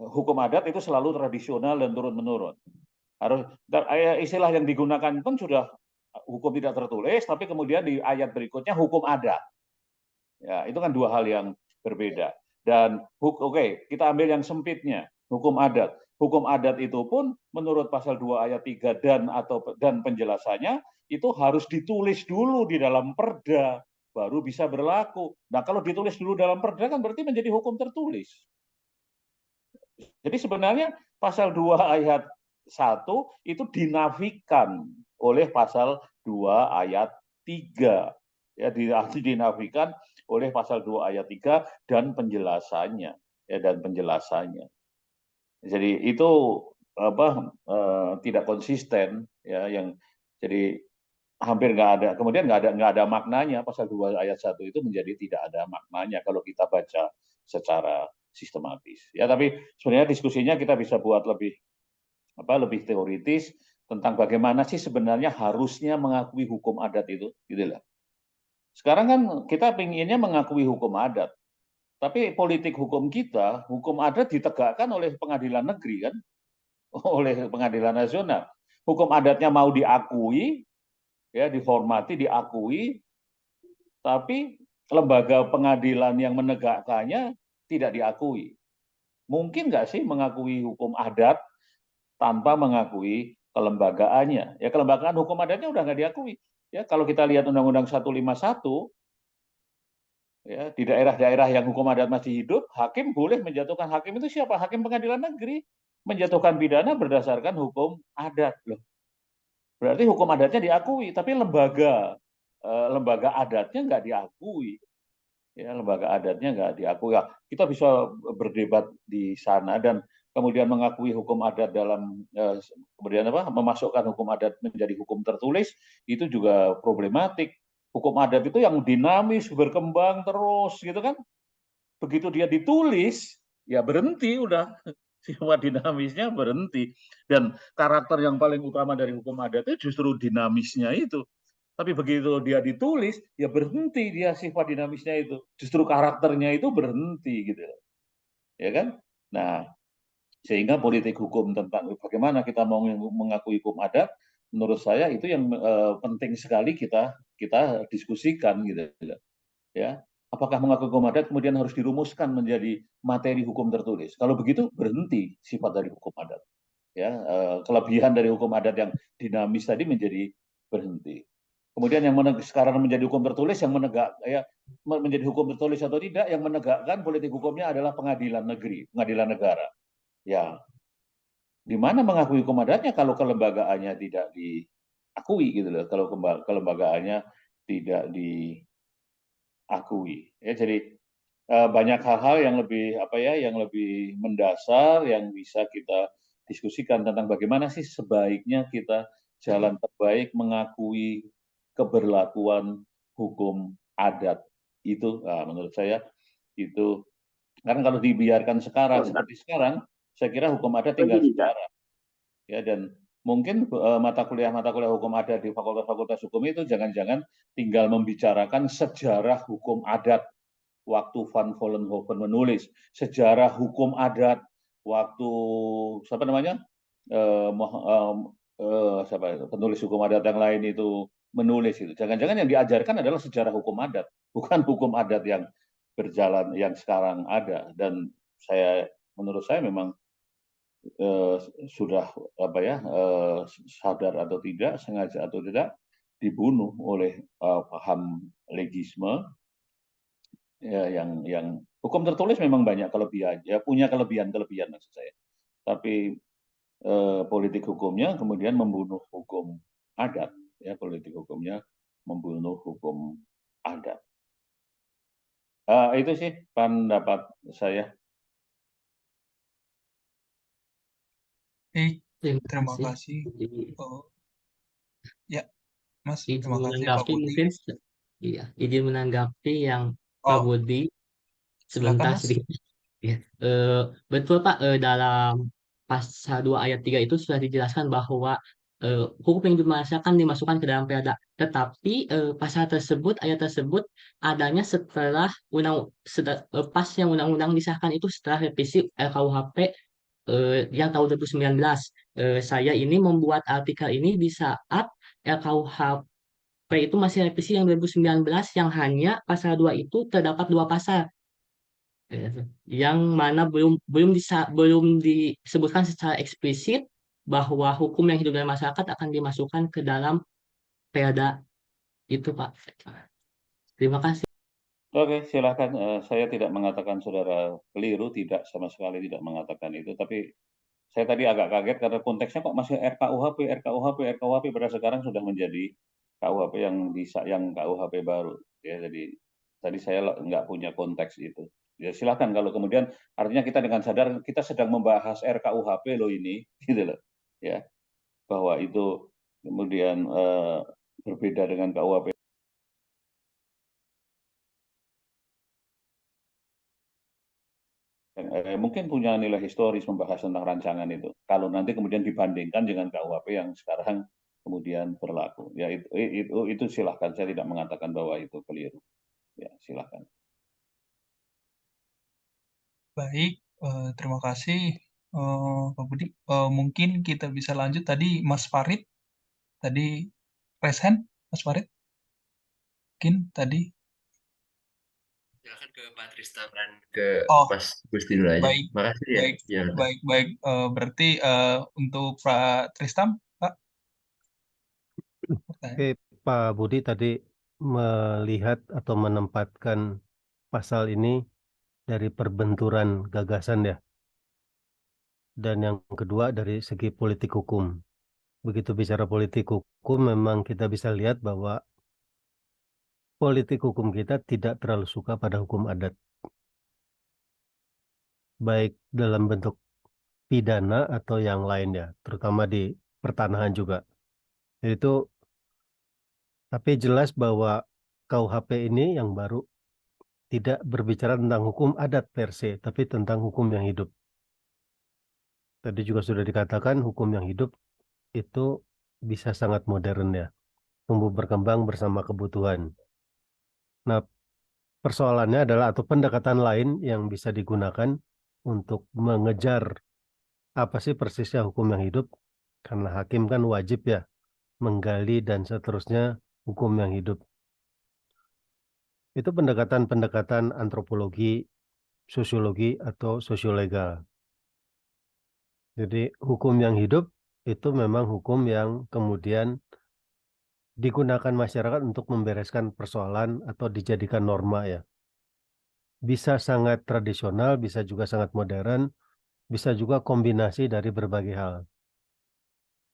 Hukum adat itu selalu tradisional dan turun-menurun. Istilah yang digunakan pun sudah hukum tidak tertulis, tapi kemudian di ayat berikutnya hukum adat. Ya, itu kan dua hal yang berbeda. Dan kita ambil yang sempitnya, hukum adat. Hukum adat itu pun menurut pasal 2 ayat 3 dan penjelasannya itu harus ditulis dulu di dalam perda baru bisa berlaku. Nah, kalau ditulis dulu dalam perda kan berarti menjadi hukum tertulis. Jadi sebenarnya pasal 2 ayat 1 itu dinafikan oleh pasal 2 ayat 3. Ya, dinafikan oleh pasal 2 ayat 3 dan penjelasannya. Jadi itu tidak konsisten ya, jadi hampir nggak ada, kemudian nggak ada maknanya. Pasal 2 ayat 1 itu menjadi tidak ada maknanya kalau kita baca secara sistematis. Ya, tapi sebenarnya diskusinya kita bisa buat lebih teoritis, tentang bagaimana sih sebenarnya harusnya mengakui hukum adat itu, gitu lah. Sekarang kan kita pinginnya mengakui hukum adat, tapi politik hukum kita, hukum adat ditegakkan oleh pengadilan negeri kan, oleh pengadilan nasional. Hukum adatnya mau diakui, ya dihormati, diakui, tapi lembaga pengadilan yang menegakkannya tidak diakui. Mungkin nggak sih mengakui hukum adat tanpa mengakui kelembagaannya? Ya kelembagaan hukum adatnya udah nggak diakui. Ya kalau kita lihat Undang-Undang 151, ya di daerah-daerah yang hukum adat masih hidup, hakim boleh menjatuhkan, hakim itu siapa? Hakim pengadilan negeri menjatuhkan pidana berdasarkan hukum adat loh. Berarti hukum adatnya diakui, tapi lembaga adatnya nggak diakui. Ya, lembaga adatnya nggak diakui. Ya, kita bisa berdebat di sana dan kemudian mengakui hukum adat dalam kemudian memasukkan hukum adat menjadi hukum tertulis itu juga problematik. Hukum adat itu yang dinamis, berkembang terus gitu kan. Begitu dia ditulis, ya berhenti udah. Sifat dinamisnya berhenti. Dan karakter yang paling utama dari hukum adat itu justru dinamisnya itu. Tapi begitu dia ditulis, ya berhenti dia sifat dinamisnya itu. Justru karakternya itu berhenti gitu. Ya kan? Nah, sehingga politik hukum tentang bagaimana kita mau mengakui hukum adat, menurut saya itu yang penting sekali kita diskusikan gitu. Ya, apakah mengakui hukum adat kemudian harus dirumuskan menjadi materi hukum tertulis? Kalau begitu berhenti sifat dari hukum adat. Ya, kelebihan dari hukum adat yang dinamis tadi menjadi berhenti. Kemudian yang sekarang menjadi hukum tertulis yang menjadi hukum tertulis atau tidak yang menegakkan politik hukumnya adalah pengadilan negeri, pengadilan negara. Ya, di mana mengakui hukum adatnya kalau kelembagaannya tidak diakui gitu loh. Kalau kelembagaannya tidak diakui. Ya, jadi banyak hal-hal yang lebih yang lebih mendasar yang bisa kita diskusikan tentang bagaimana sih sebaiknya kita jalan terbaik mengakui keberlakuan hukum adat itu. Menurut saya itu karena kalau dibiarkan sekarang seperti sekarang, saya kira hukum adat tinggal sejarah. Ya, dan mungkin mata kuliah hukum adat di fakultas hukum itu jangan-jangan tinggal membicarakan sejarah hukum adat waktu Van Vollenhoven menulis, sejarah hukum adat waktu siapa namanya siapa itu penulis hukum adat yang lain itu menulis itu. Jangan-jangan yang diajarkan adalah sejarah hukum adat, bukan hukum adat yang berjalan yang sekarang ada. Dan menurut saya memang sudah sadar atau tidak, sengaja atau tidak dibunuh oleh paham legisme. Ya, yang hukum tertulis memang banyak kelebihan, ya punya kelebihan maksud saya. Tapi politik hukumnya kemudian membunuh hukum adat, ya politik hukumnya membunuh hukum adat. Itu sih pendapat saya. Terima kasih. Ya, Mas, terima kasih Pak Menanggapi Budi. mungkin izin menanggapi yang Pak Budi Silakan, sebentar Mas. sedikit. Ya. Betul Pak, dalam pasal 2 ayat 3 itu sudah dijelaskan bahwa hukum yang dimasukkan ke dalam perda. Tetapi pasal tersebut, ayat tersebut adanya setelah pas yang undang-undang disahkan itu setelah revisi RKUHP yang tahun 2019. Saya ini membuat artikel ini di saat RKUHP itu masih revisi yang 2019 yang hanya pasal 2 itu terdapat 2 pasal yang mana belum disebutkan secara eksplisit bahwa hukum yang hidup dalam masyarakat akan dimasukkan ke dalam perda itu, Pak. Terima kasih. Oke, silakan. Saya tidak mengatakan saudara keliru, tidak sama sekali tidak mengatakan itu. Tapi saya tadi agak kaget karena konteksnya kok masih RKUHP. Pada sekarang sudah menjadi KUHP yang KUHP baru. Ya, jadi tadi saya nggak punya konteks itu. Ya silakan kalau kemudian artinya kita dengan sadar kita sedang membahas RKUHP loh ini, gitu loh. Ya, bahwa itu kemudian berbeda dengan KUHP. mungkin punya nilai historis membahas tentang rancangan itu. Kalau nanti kemudian dibandingkan dengan KUHP yang sekarang kemudian berlaku, ya itu silahkan. Saya tidak mengatakan bahwa itu keliru. Ya silahkan. Baik, terima kasih Pak Budi. Mungkin kita bisa lanjut tadi Mas Farid. Tadi raise hand, Mas Farid. Mungkin tadi. Silakan ke Pak Tristan dan ke Oh, Mas Gusti dulu aja. baik, Makasih ya. baik, Ya, baik. Berarti untuk Pak Tristam, Pak, pertanyaan. Oke, Pak Budi tadi melihat atau menempatkan pasal ini dari perbenturan gagasan ya. Dan yang kedua dari segi politik hukum. Begitu bicara politik hukum, memang kita bisa lihat bahwa politik hukum kita tidak terlalu suka pada hukum adat. Baik dalam bentuk pidana atau yang lainnya, terutama di pertanahan juga. Itu, tapi jelas bahwa KUHP ini yang baru tidak berbicara tentang hukum adat per se, tapi tentang hukum yang hidup. Tadi juga sudah dikatakan hukum yang hidup itu bisa sangat modern ya, tumbuh berkembang bersama kebutuhan. Nah, persoalannya adalah atau pendekatan lain yang bisa digunakan untuk mengejar apa sih persisnya hukum yang hidup, karena hakim kan wajib ya menggali dan seterusnya hukum yang hidup. Itu pendekatan-pendekatan antropologi, sosiologi atau sosiolegal. Jadi hukum yang hidup itu memang hukum yang kemudian digunakan masyarakat untuk membereskan persoalan atau dijadikan norma ya. Bisa sangat tradisional, bisa juga sangat modern, bisa juga kombinasi dari berbagai hal.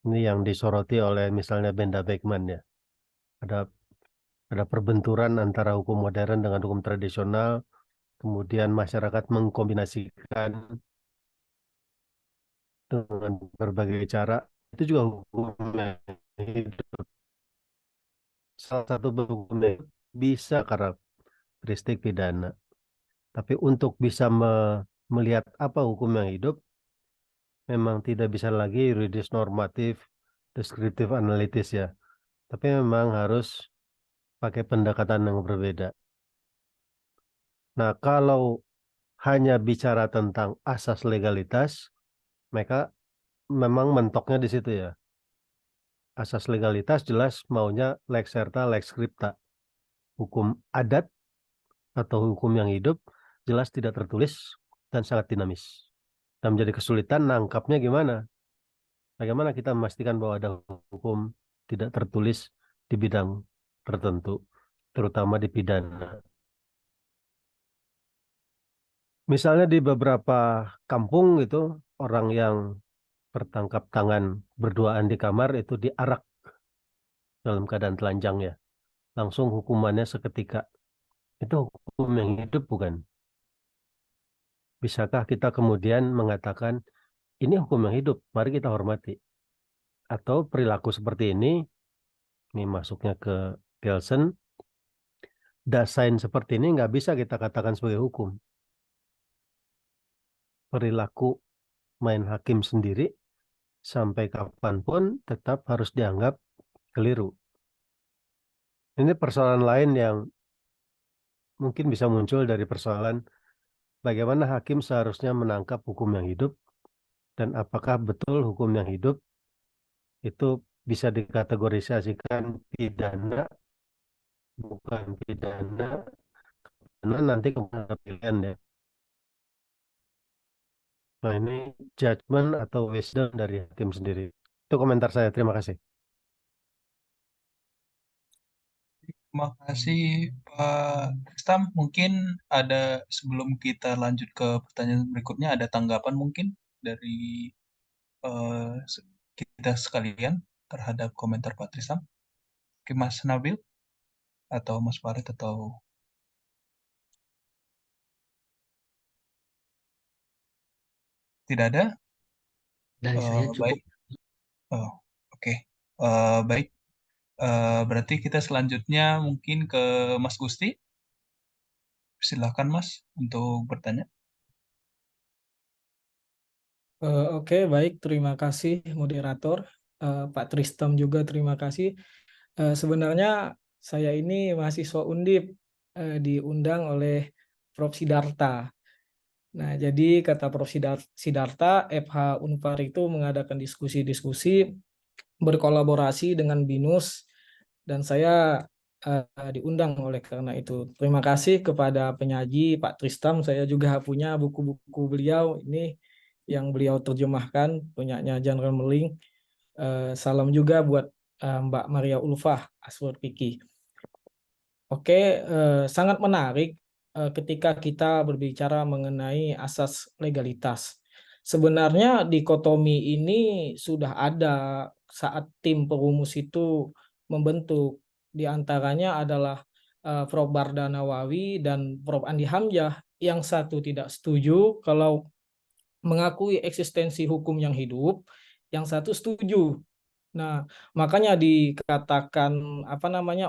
Ini yang disoroti oleh misalnya Benda Beckman ya. Ada perbenturan antara hukum modern dengan hukum tradisional, kemudian masyarakat mengkombinasikan dengan berbagai cara. Itu juga hukum yang hidup. Salah satu hukum yang bisa karakteristik pidana. Tapi untuk bisa melihat apa hukum yang hidup, memang tidak bisa lagi yuridis normatif, deskriptif analitis ya. Tapi memang harus pakai pendekatan yang berbeda. Nah, kalau hanya bicara tentang asas legalitas, mereka memang mentoknya di situ ya. Asas legalitas jelas maunya lex serta lex scripta. Hukum adat atau hukum yang hidup jelas tidak tertulis dan sangat dinamis. Dan menjadi kesulitan nangkapnya gimana? Bagaimana kita memastikan bahwa ada hukum tidak tertulis di bidang tertentu, terutama di pidana. Misalnya di beberapa kampung itu orang yang bertangkap tangan berduaan di kamar itu diarak dalam keadaan telanjang ya. Langsung hukumannya seketika. Itu hukum yang hidup bukan? Bisakah kita kemudian mengatakan ini hukum yang hidup, mari kita hormati. Atau perilaku seperti ini masuknya ke Kelsen, dasain seperti ini nggak bisa kita katakan sebagai hukum. Perilaku main hakim sendiri sampai kapanpun tetap harus dianggap keliru. Ini persoalan lain yang mungkin bisa muncul dari persoalan bagaimana hakim seharusnya menangkap hukum yang hidup dan apakah betul hukum yang hidup itu bisa dikategorisasikan pidana, bukan pidana, karena nanti kemudian pilihan ya. Nah ini judgment atau wisdom dari hakim sendiri. Itu komentar saya, terima kasih. Terima kasih Pak Stam. Mungkin ada sebelum kita lanjut ke pertanyaan berikutnya, ada tanggapan mungkin dari eh, kita sekalian terhadap komentar Pak Tristam. Oke, Mas Nabil atau Mas Farid atau tidak ada? Dari saya cukup. Baik. Oh, oke. Baik. Berarti kita selanjutnya mungkin ke Mas Gusti. Silakan Mas untuk bertanya. Oke, baik. Terima kasih moderator. Pak Tristam juga terima kasih. Sebenarnya saya ini mahasiswa Undip, diundang oleh Prof. Sidarta. Nah, jadi kata Prof. Sidarta, FH Unpar itu mengadakan diskusi-diskusi berkolaborasi dengan BINUS, dan saya diundang oleh karena itu. Terima kasih kepada penyaji Pak Tristam. Saya juga punya buku-buku beliau ini yang beliau terjemahkan, punyanya General Meling. Salam juga buat Mbak Maria Ulfah Aswar Piki. Oke, sangat menarik ketika kita berbicara mengenai asas legalitas. Sebenarnya dikotomi ini sudah ada saat tim perumus itu membentuk. Di antaranya adalah Prof. Barda Nawawi dan Prof. Andi Hamzah. Yang satu tidak setuju kalau mengakui eksistensi hukum yang hidup, yang satu setuju. Nah, makanya dikatakan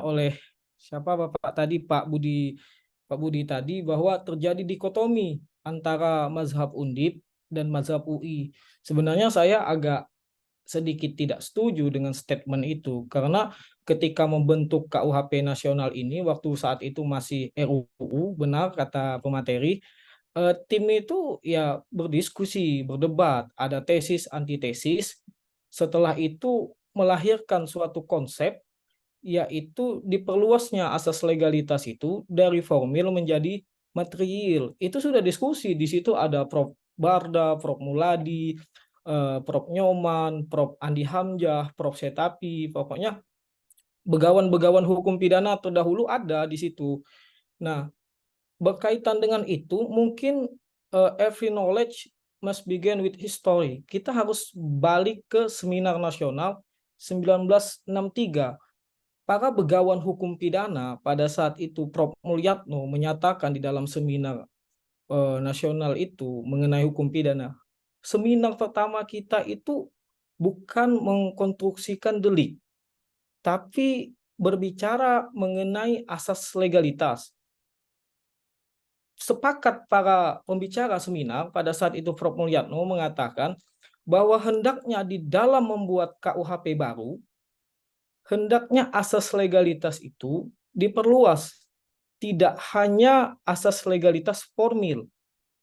oleh siapa Bapak tadi, Pak Budi tadi, bahwa terjadi dikotomi antara mazhab Undip dan mazhab UI. Sebenarnya saya agak sedikit tidak setuju dengan statement itu, karena ketika membentuk KUHP nasional ini, waktu saat itu masih RUU, benar kata pemateri, tim itu ya berdiskusi, berdebat, ada tesis, antitesis. Setelah itu melahirkan suatu konsep, yaitu diperluasnya asas legalitas itu dari formil menjadi material. Itu sudah diskusi, di situ ada Prof. Barda, Prof. Muladi, Prof. Nyoman, Prof. Andi Hamzah, Prof. Setapi, pokoknya begawan-begawan hukum pidana terdahulu ada di situ. Nah, berkaitan dengan itu, mungkin every knowledge must begin with history. Kita harus balik ke seminar nasional 1963. Para begawan hukum pidana pada saat itu, Prof. Mulyatno menyatakan di dalam seminar nasional itu mengenai hukum pidana. Seminar pertama kita itu bukan mengkonstruksikan delik, tapi berbicara mengenai asas legalitas. Sepakat para pembicara seminar pada saat itu, Prof. Mulyatno mengatakan bahwa hendaknya di dalam membuat KUHP baru, hendaknya asas legalitas itu diperluas. Tidak hanya asas legalitas formil,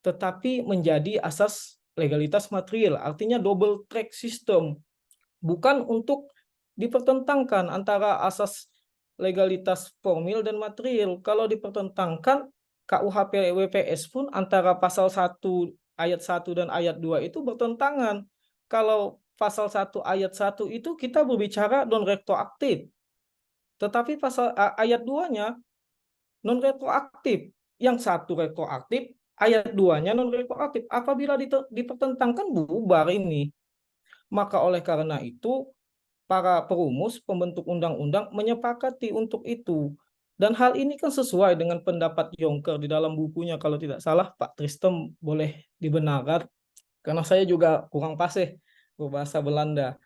tetapi menjadi asas legalitas material, artinya double track system. Bukan untuk dipertentangkan antara asas legalitas formil dan material. Kalau dipertentangkan, KUHP WPS pun antara pasal 1 ayat 1 dan ayat 2 itu bertentangan. Kalau pasal 1 ayat 1 itu kita berbicara non retroaktif. Tetapi pasal ayat 2-nya non retroaktif. Yang satu retroaktif, ayat 2-nya non retroaktif. Apabila dipertentangkan, bubar ini. Maka oleh karena itu, para perumus pembentuk undang-undang menyepakati untuk itu. Dan hal ini kan sesuai dengan pendapat Jonker di dalam bukunya, kalau tidak salah Pak Tristem boleh dibenarkan, karena saya juga kurang fasih berbahasa Belanda.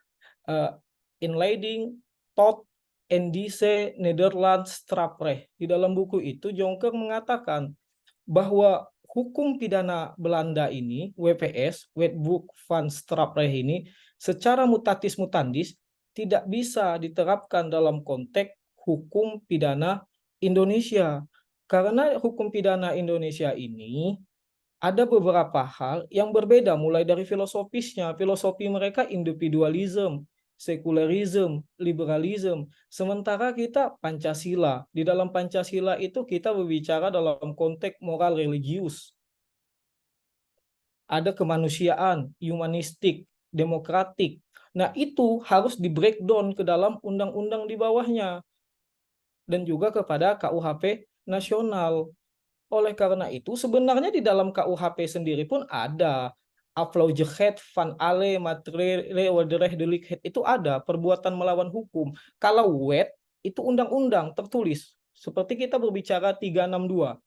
Inleiding tot en diese Nederlands strafrecht. Di dalam buku itu Jonker mengatakan bahwa hukum pidana Belanda ini, WPS, Wetboek van Strafrecht ini, secara mutatis mutandis tidak bisa diterapkan dalam konteks hukum pidana Indonesia. Karena hukum pidana Indonesia ini ada beberapa hal yang berbeda, mulai dari filosofisnya. Filosofi mereka individualism, sekularisme, liberalisme. Sementara kita Pancasila. Di dalam Pancasila itu kita berbicara dalam konteks moral religius. Ada kemanusiaan, humanistik, demokratik. Nah, itu harus di breakdown ke dalam undang-undang di bawahnya. Dan juga kepada KUHP nasional. Oleh karena itu, sebenarnya di dalam KUHP sendiri pun ada aflauwegheid van alle materiële wederrecht delictheid, itu ada perbuatan melawan hukum. Kalau wet itu undang-undang tertulis. Seperti kita berbicara 362.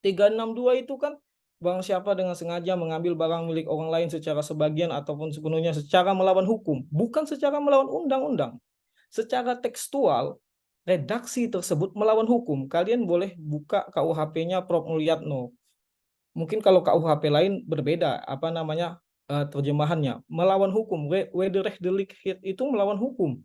362 itu kan barang siapa dengan sengaja mengambil barang milik orang lain secara sebagian ataupun sepenuhnya secara melawan hukum, bukan secara melawan undang-undang. Secara tekstual, redaksi tersebut melawan hukum. Kalian boleh buka KUHP-nya Prof. Mulyatno. Mungkin kalau KUHP lain berbeda, terjemahannya, melawan hukum. Wederrechtelijk itu melawan hukum.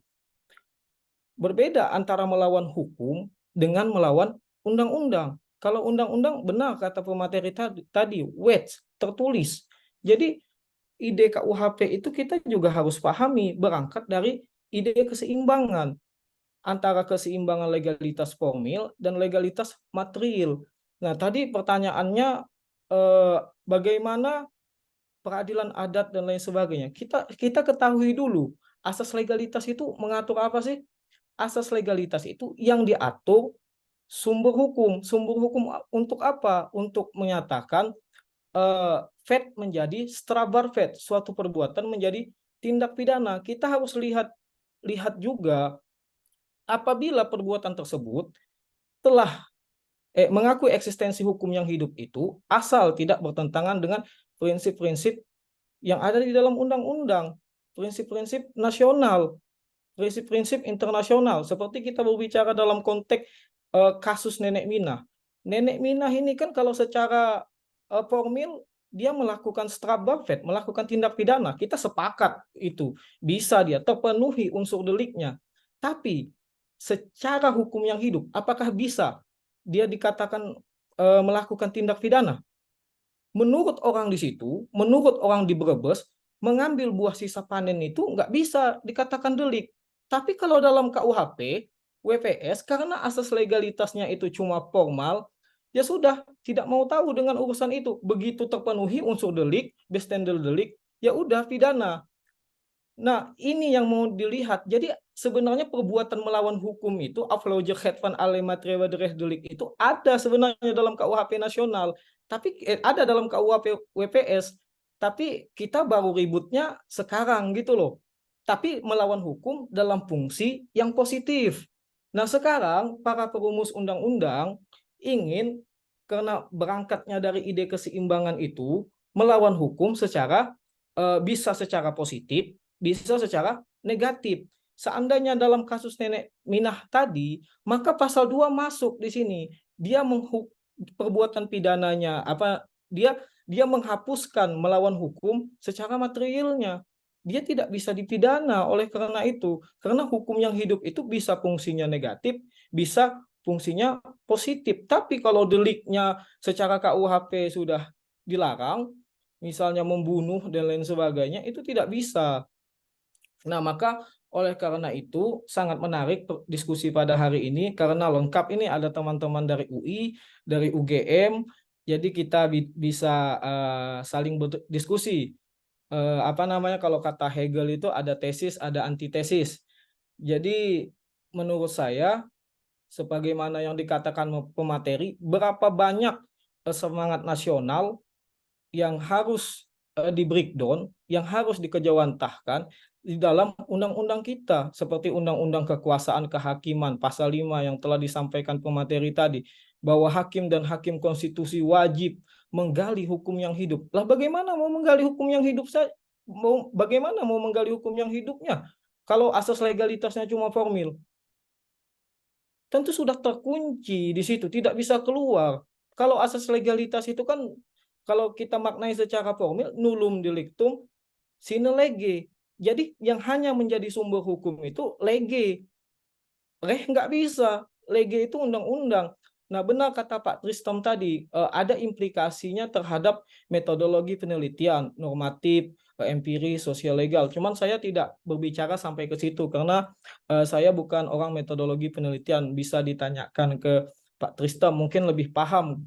Berbeda antara melawan hukum dengan melawan undang-undang. Kalau undang-undang, benar kata pemateri tadi, wet, tertulis. Jadi ide KUHP itu kita juga harus pahami berangkat dari ide keseimbangan antara keseimbangan legalitas formil dan legalitas material. Nah, tadi pertanyaannya bagaimana peradilan adat dan lain sebagainya. Kita ketahui dulu asas legalitas itu mengatur apa sih? Asas legalitas itu yang diatur sumber hukum. Sumber hukum untuk apa? Untuk menyatakan fet menjadi strabar fet, suatu perbuatan menjadi tindak pidana. Kita harus lihat juga apabila perbuatan tersebut telah mengakui eksistensi hukum yang hidup itu, asal tidak bertentangan dengan prinsip-prinsip yang ada di dalam undang-undang, prinsip-prinsip nasional, prinsip-prinsip internasional. Seperti kita berbicara dalam konteks kasus Nenek Minah. Nenek Minah ini kan kalau secara formil dia melakukan strafbarvet, melakukan tindak pidana. Kita sepakat itu bisa dia terpenuhi unsur deliknya. Tapi secara hukum yang hidup, apakah bisa dia dikatakan melakukan tindak pidana? Menurut orang di situ, menurut orang di Brebes, mengambil buah sisa panen itu nggak bisa dikatakan delik. Tapi kalau dalam KUHP, WPS, karena asas legalitasnya itu cuma formal, ya sudah, tidak mau tahu dengan urusan itu. Begitu terpenuhi unsur delik, bestandel delik, ya udah pidana. Nah, ini yang mau dilihat. Jadi sebenarnya perbuatan melawan hukum itu, aflogerheid van alle materiële delik itu ada sebenarnya dalam KUHP nasional. Tapi ada dalam KUHP WPS. Tapi kita baru ributnya sekarang gitu loh. Tapi melawan hukum dalam fungsi yang positif. Nah, sekarang para perumus undang-undang ingin, karena berangkatnya dari ide keseimbangan itu, melawan hukum secara bisa secara positif, bisa secara negatif. Seandainya dalam kasus Nenek Minah tadi, maka pasal 2 masuk di sini. Dia perbuatan pidananya dia menghapuskan melawan hukum secara materialnya. Dia tidak bisa dipidana oleh karena itu. Karena hukum yang hidup itu bisa fungsinya negatif, bisa fungsinya positif. Tapi kalau deliknya secara KUHP sudah dilarang, misalnya membunuh dan lain sebagainya, itu tidak bisa. Nah, maka oleh karena itu sangat menarik diskusi pada hari ini, karena lengkap ini ada teman-teman dari UI, dari UGM, jadi kita bisa saling berdiskusi. Kalau kata Hegel itu ada tesis, ada antitesis. Jadi menurut saya, sebagaimana yang dikatakan pemateri, berapa banyak semangat nasional yang harus di breakdown, yang harus dikejawantahkan di dalam undang-undang kita, seperti undang-undang kekuasaan kehakiman pasal 5 yang telah disampaikan pemateri tadi, bahwa hakim dan hakim konstitusi wajib menggali hukum yang hidup. Lah bagaimana mau menggali hukum yang hidup bagaimana mau menggali hukum yang hidupnya kalau asas legalitasnya cuma formil? Tentu sudah terkunci di situ, tidak bisa keluar. Kalau asas legalitas itu kan kalau kita maknai secara formil, nullum delictum sine lege. Jadi yang hanya menjadi sumber hukum itu lege. Nggak bisa. Lege itu undang-undang. Nah, benar kata Pak Tristom tadi, ada implikasinya terhadap metodologi penelitian, normatif, empiris, sosial legal. Cuman saya tidak berbicara sampai ke situ, karena saya bukan orang metodologi penelitian. Bisa ditanyakan ke Pak Tristom, mungkin lebih paham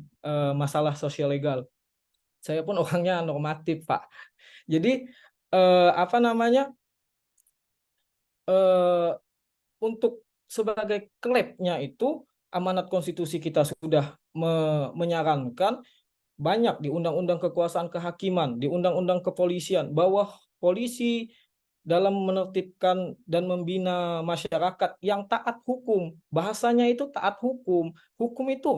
masalah sosial legal. Saya pun orangnya normatif, Pak. Jadi, untuk sebagai klepnya itu, amanat konstitusi kita sudah menyarankan banyak di Undang-Undang Kekuasaan Kehakiman, di Undang-Undang Kepolisian, bahwa polisi dalam menertibkan dan membina masyarakat yang taat hukum. Bahasanya itu taat hukum. Hukum itu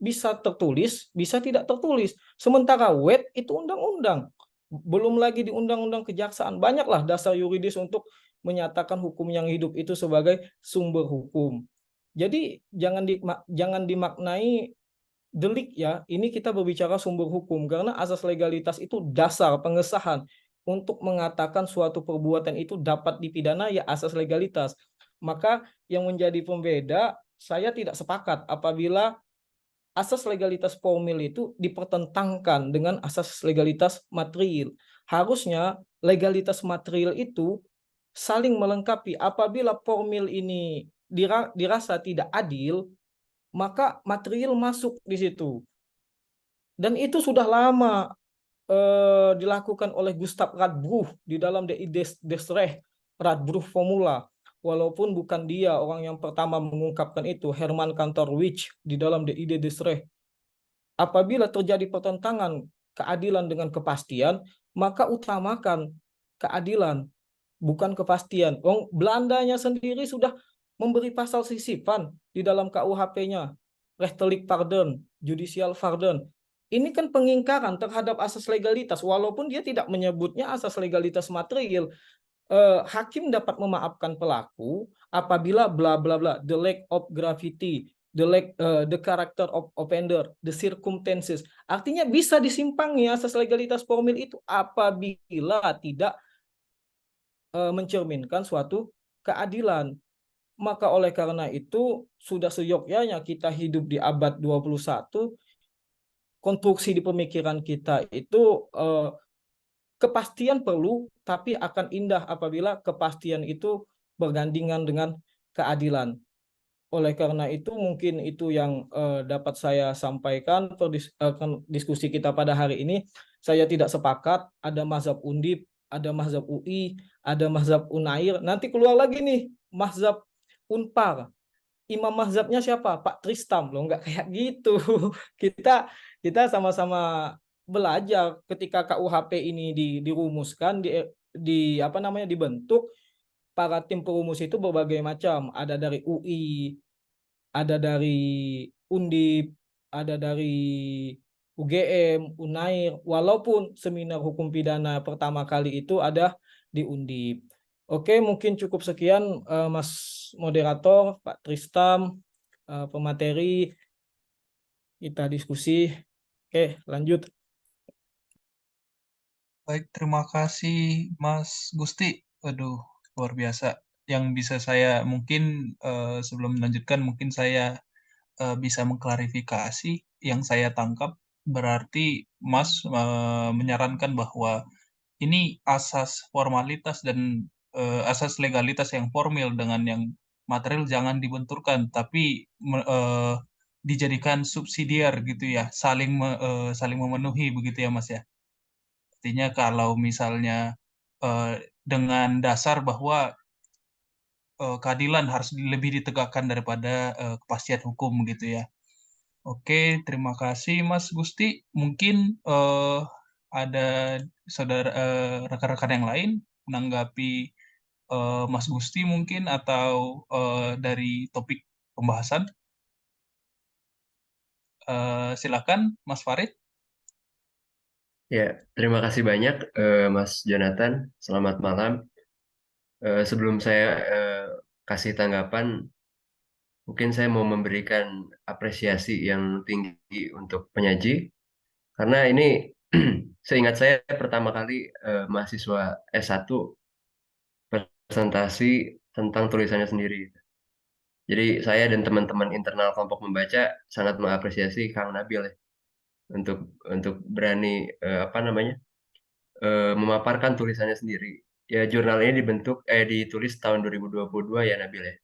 bisa tertulis, bisa tidak tertulis. Sementara wet itu undang-undang. Belum lagi di Undang-Undang Kejaksaan. Banyaklah dasar yuridis untuk menyatakan hukum yang hidup itu sebagai sumber hukum. Jadi jangan dimaknai delik ya, ini kita berbicara sumber hukum karena asas legalitas itu dasar pengesahan untuk mengatakan suatu perbuatan itu dapat dipidana ya asas legalitas. Maka yang menjadi pembeda, saya tidak sepakat apabila asas legalitas formil itu dipertentangkan dengan asas legalitas material. Harusnya legalitas material itu saling melengkapi. Apabila formil ini dirasa tidak adil, maka material masuk di situ. Dan itu sudah lama dilakukan oleh Gustav Radbruch di dalam Die Idee des Rechts, Radbruch Formula. Walaupun bukan dia orang yang pertama mengungkapkan itu, Hermann Cantor Witsch di dalam Die Idee des Rechts. Apabila terjadi pertentangan keadilan dengan kepastian, maka utamakan keadilan, bukan kepastian. Belandanya sendiri sudah memberi pasal sisipan di dalam KUHP-nya, rechtelijk pardon, judicial pardon. Ini kan pengingkaran terhadap asas legalitas, walaupun dia tidak menyebutnya asas legalitas material. Hakim dapat memaafkan pelaku apabila bla bla bla, the lack of gravity, the character of offender, the circumstances. Artinya bisa disimpangi asas legalitas formil itu apabila tidak mencerminkan suatu keadilan. Maka oleh karena itu sudah seyogyanya kita hidup di abad 21, konstruksi di pemikiran kita itu kepastian perlu, tapi akan indah apabila kepastian itu bergandengan dengan keadilan. Oleh karena itu mungkin itu yang dapat saya sampaikan diskusi kita pada hari ini. Saya tidak sepakat ada mazhab Undip, ada mazhab UI, ada mazhab Unair. Nanti keluar lagi nih mazhab Unpar. Imam mazhabnya siapa? Pak Tristam loh, nggak kayak gitu. Kita sama-sama belajar ketika KUHP ini dirumuskan, dibentuk. Para tim perumus itu berbagai macam, ada dari UI, ada dari Undip, ada dari UGM, Unair, walaupun seminar hukum pidana pertama kali itu ada di Undip. Oke, mungkin cukup sekian Mas Moderator, Pak Tristam, pemateri, kita diskusi. Oke, lanjut. Baik, terima kasih Mas Gusti. Waduh, luar biasa. Yang bisa saya mungkin sebelum melanjutkan mungkin saya bisa mengklarifikasi yang saya tangkap, berarti Mas menyarankan bahwa ini asas formalitas dan asas legalitas yang formil dengan yang material jangan dibenturkan, tapi dijadikan subsidiar gitu ya, saling memenuhi begitu ya Mas ya. Artinya kalau misalnya dengan dasar bahwa keadilan harus lebih ditegakkan daripada kepastian hukum gitu ya. Oke, terima kasih Mas Gusti. Mungkin ada saudara rekan-rekan yang lain menanggapi Mas Gusti mungkin atau dari topik pembahasan. Silakan Mas Farid. Ya, terima kasih banyak Mas Jonathan. Selamat malam. Sebelum saya kasih tanggapan, mungkin saya mau memberikan apresiasi yang tinggi untuk penyaji, karena ini seingat saya pertama kali mahasiswa S1 presentasi tentang tulisannya sendiri. Jadi saya dan teman-teman internal kelompok membaca sangat mengapresiasi Kang Nabil ya, untuk berani memaparkan tulisannya sendiri. Ya, jurnal ini ditulis tahun 2022 ya Nabil ya.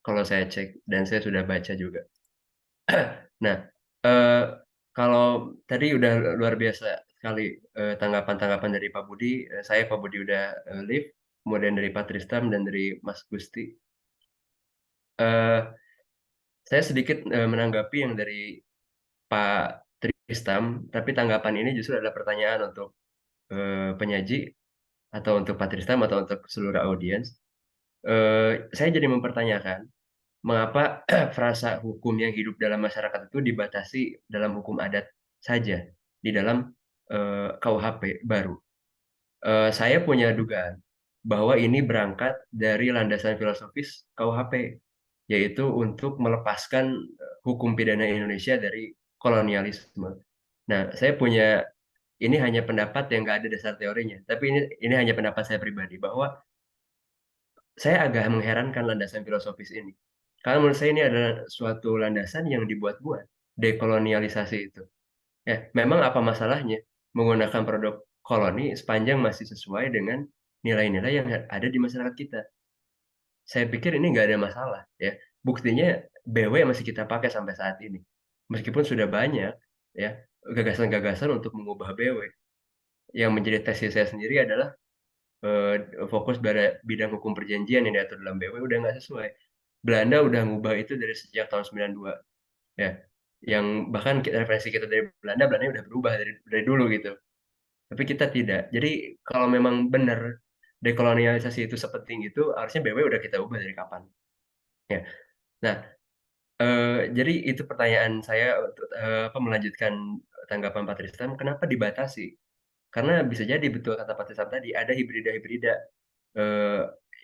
Kalau saya cek dan saya sudah baca juga. Nah, kalau tadi udah luar biasa sekali tanggapan-tanggapan dari Pak Budi. Pak Budi udah live, kemudian dari Pak Tristam dan dari Mas Gusti. Saya sedikit menanggapi yang dari Pak Tristam, tapi tanggapan ini justru adalah pertanyaan untuk penyaji atau untuk Pak Tristam atau untuk seluruh audiens. Saya jadi mempertanyakan mengapa frasa hukum yang hidup dalam masyarakat itu dibatasi dalam hukum adat saja di dalam KUHP baru. Saya punya dugaan bahwa ini berangkat dari landasan filosofis KUHP, yaitu untuk melepaskan hukum pidana Indonesia dari kolonialisme. Nah, saya punya ini hanya pendapat yang nggak ada dasar teorinya, tapi ini hanya pendapat saya pribadi bahwa saya agak mengherankan landasan filosofis ini. Karena menurut saya ini adalah suatu landasan yang dibuat-buat, dekolonialisasi itu. Ya, memang apa masalahnya menggunakan produk koloni sepanjang masih sesuai dengan nilai-nilai yang ada di masyarakat kita. Saya pikir ini nggak ada masalah ya. Buktinya BW masih kita pakai sampai saat ini. Meskipun sudah banyak ya gagasan-gagasan untuk mengubah BW. Yang menjadi tesis saya sendiri adalah fokus pada bidang hukum perjanjian yang diatur dalam BW udah nggak sesuai. Belanda udah ngubah itu dari sejak tahun 92 ya. Yang bahkan referensi kita dari Belanda udah berubah dari dulu gitu. Tapi kita tidak. Jadi kalau memang benar dekolonialisasi itu sepenting itu, harusnya BW udah kita ubah dari kapan. Ya. Nah, jadi itu pertanyaan saya untuk melanjutkan tanggapan Pak Tristan, kenapa dibatasi? Karena bisa jadi betul kata Pak Tristan tadi, ada hibrida-hibrida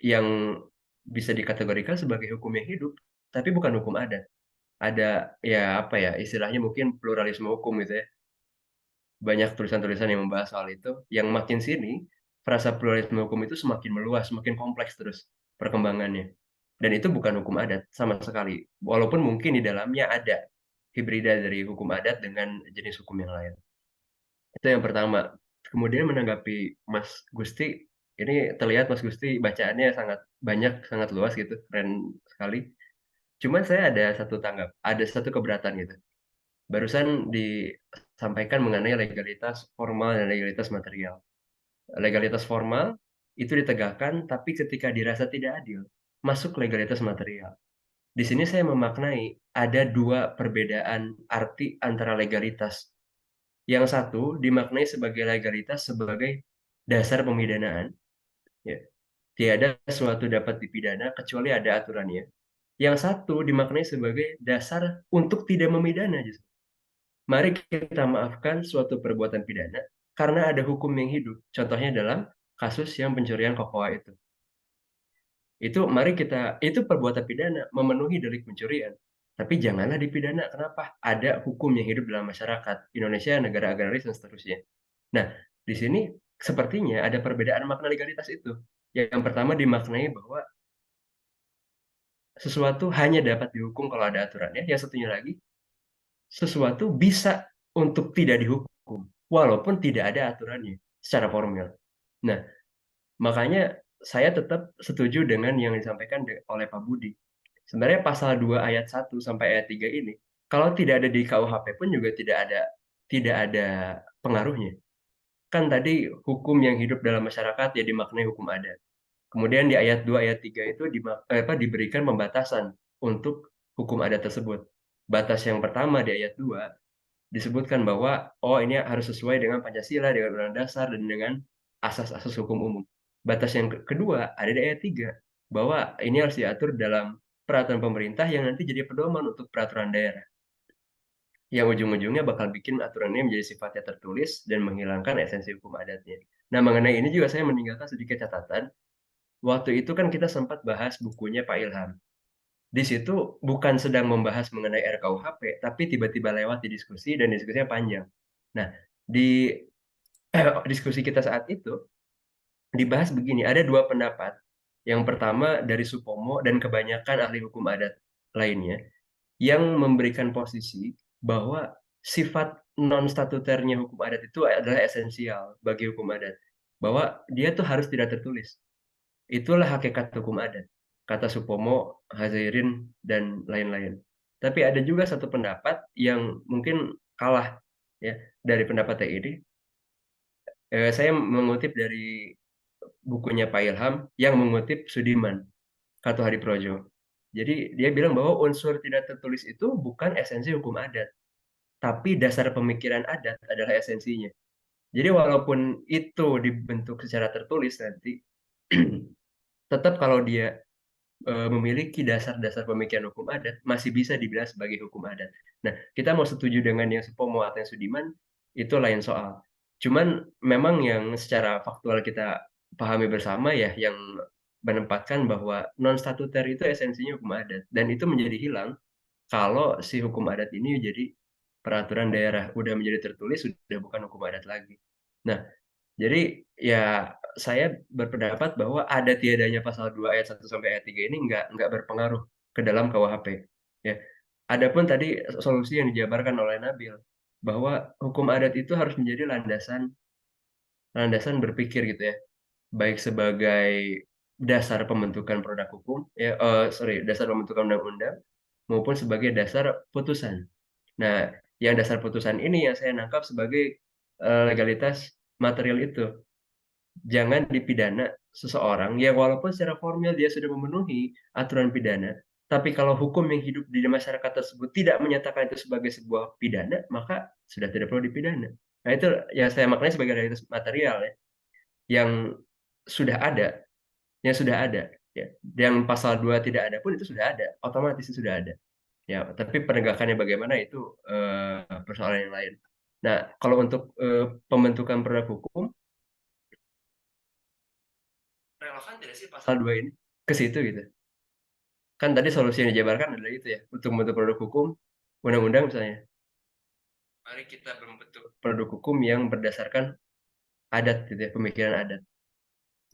yang bisa dikategorikan sebagai hukum yang hidup, tapi bukan hukum adat. Ada ya apa ya istilahnya mungkin pluralisme hukum gitu ya. Banyak tulisan-tulisan yang membahas soal itu. Yang makin sini frasa pluralisme hukum itu semakin meluas, semakin kompleks terus perkembangannya. Dan itu bukan hukum adat sama sekali. Walaupun mungkin di dalamnya ada hibrida dari hukum adat dengan jenis hukum yang lain. Itu yang pertama. Kemudian menanggapi Mas Gusti, ini terlihat Mas Gusti bacaannya sangat banyak, sangat luas gitu, keren sekali. Cuman saya ada satu keberatan gitu. Barusan disampaikan mengenai legalitas formal dan legalitas material. Legalitas formal itu ditegakkan, tapi ketika dirasa tidak adil, masuk legalitas material. Di sini saya memaknai ada dua perbedaan arti antara legalitas. Yang satu dimaknai sebagai legalitas sebagai dasar pemidanaan. Ya. Tiada suatu dapat dipidana kecuali ada aturannya. Yang satu dimaknai sebagai dasar untuk tidak memidana justru. Mari kita maafkan suatu perbuatan pidana karena ada hukum yang hidup. Contohnya dalam kasus yang pencurian kokoa itu. Itu perbuatan pidana memenuhi delik pencurian. Tapi janganlah dipidana. Kenapa? Ada hukum yang hidup dalam masyarakat. Indonesia negara agraris dan seterusnya. Nah, di sini sepertinya ada perbedaan makna legalitas itu. Yang pertama dimaknai bahwa sesuatu hanya dapat dihukum kalau ada aturannya. Yang satunya lagi, sesuatu bisa untuk tidak dihukum, walaupun tidak ada aturannya secara formal. Nah, makanya saya tetap setuju dengan yang disampaikan oleh Pak Budi. Sebenarnya pasal 2 ayat 1 sampai ayat 3 ini, kalau tidak ada di KUHP pun juga tidak ada pengaruhnya. Kan tadi hukum yang hidup dalam masyarakat ya dimaknai hukum adat. Kemudian di ayat 2, ayat 3 itu diberikan pembatasan untuk hukum adat tersebut. Batas yang pertama di ayat 2 disebutkan bahwa ini harus sesuai dengan Pancasila, dengan Undang-Undang Dasar, dan dengan asas-asas hukum umum. Batas yang kedua ada di ayat 3, bahwa ini harus diatur dalam peraturan pemerintah yang nanti jadi pedoman untuk peraturan daerah. Yang ujung-ujungnya bakal bikin aturannya menjadi sifatnya tertulis dan menghilangkan esensi hukum adatnya. Nah, mengenai ini juga saya meninggalkan sedikit catatan. Waktu itu kan kita sempat bahas bukunya Pak Ilham. Di situ bukan sedang membahas mengenai RKUHP, tapi tiba-tiba lewat di diskusi dan diskusinya panjang. Nah, di diskusi kita saat itu dibahas begini, ada dua pendapat. Yang pertama dari Supomo dan kebanyakan ahli hukum adat lainnya yang memberikan posisi bahwa sifat non-statuternya hukum adat itu adalah esensial bagi hukum adat. Bahwa dia tuh harus tidak tertulis. Itulah hakikat hukum adat. Kata Supomo, Hazairin, dan lain-lain. Tapi ada juga satu pendapat yang mungkin kalah ya dari pendapat ini. Saya mengutip dari bukunya Pak Ilham yang mengutip Sudiman, Kato Hadiprojo. Jadi dia bilang bahwa unsur tidak tertulis itu bukan esensi hukum adat, tapi dasar pemikiran adat adalah esensinya. Jadi walaupun itu dibentuk secara tertulis nanti, tetap kalau dia memiliki dasar-dasar pemikiran hukum adat, masih bisa dibilang sebagai hukum adat. Nah, kita mau setuju dengan yang Supomo atau yang Sudiman, itu lain soal. Cuman memang yang secara faktual kita pahami bersama ya, yang menempatkan bahwa non-statuter itu esensinya hukum adat. Dan itu menjadi hilang kalau si hukum adat ini jadi peraturan daerah, udah menjadi tertulis, sudah bukan hukum adat lagi. Nah, jadi ya saya berpendapat bahwa ada tiadanya pasal 2 ayat 1 sampai ayat 3 ini nggak berpengaruh ke dalam KUHP. Ya. Adapun tadi solusi yang dijabarkan oleh Nabil, bahwa hukum adat itu harus menjadi landasan berpikir gitu ya, baik sebagai dasar pembentukan produk hukum, dasar pembentukan undang-undang, maupun sebagai dasar putusan. Nah, yang dasar putusan ini yang saya nangkap sebagai legalitas material itu. Jangan dipidana seseorang yang walaupun secara formal dia sudah memenuhi aturan pidana, tapi kalau hukum yang hidup di masyarakat tersebut tidak menyatakan itu sebagai sebuah pidana, maka sudah tidak perlu dipidana. Nah, itu yang saya maknai sebagai legalitas material ya, yang sudah ada, ya. Yang pasal 2 tidak ada pun itu sudah ada, otomatis itu sudah ada. Ya, tapi penegakannya bagaimana itu persoalan yang lain. Nah, kalau untuk pembentukan produk hukum, relevan tidak sih pasal 2 ini ke situ gitu? Kan tadi solusi yang dijabarkan adalah itu ya, untuk membentuk produk hukum, undang-undang misalnya. Mari kita membentuk produk hukum yang berdasarkan adat gitu ya, pemikiran adat.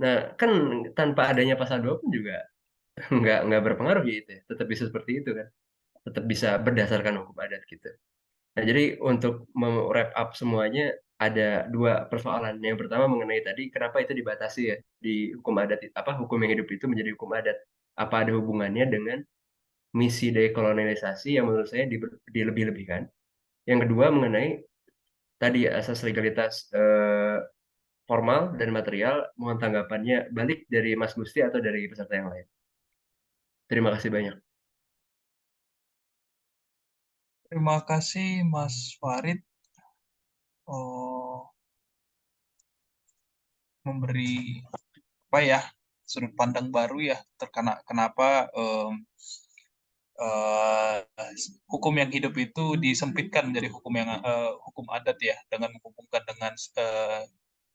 Nah, kan tanpa adanya pasal 2 pun juga nggak berpengaruh ya itu ya. Tetap bisa seperti itu kan. Tetap bisa berdasarkan hukum adat gitu. Nah, jadi untuk wrap up semuanya ada 2 persoalan. Yang pertama mengenai tadi kenapa itu dibatasi ya di hukum adat, hukum yang hidup itu menjadi hukum adat. Apa ada hubungannya dengan misi dekolonialisasi yang menurut saya dilebih-lebihkan. Yang kedua mengenai tadi asas legalitas formal dan material, mohon tanggapannya balik dari Mas Gusti atau dari peserta yang lain. Terima kasih banyak. Terima kasih Mas Farid memberi sudut pandang baru ya kenapa hukum yang hidup itu disempitkan menjadi hukum adat ya, dengan menghubungkan dengan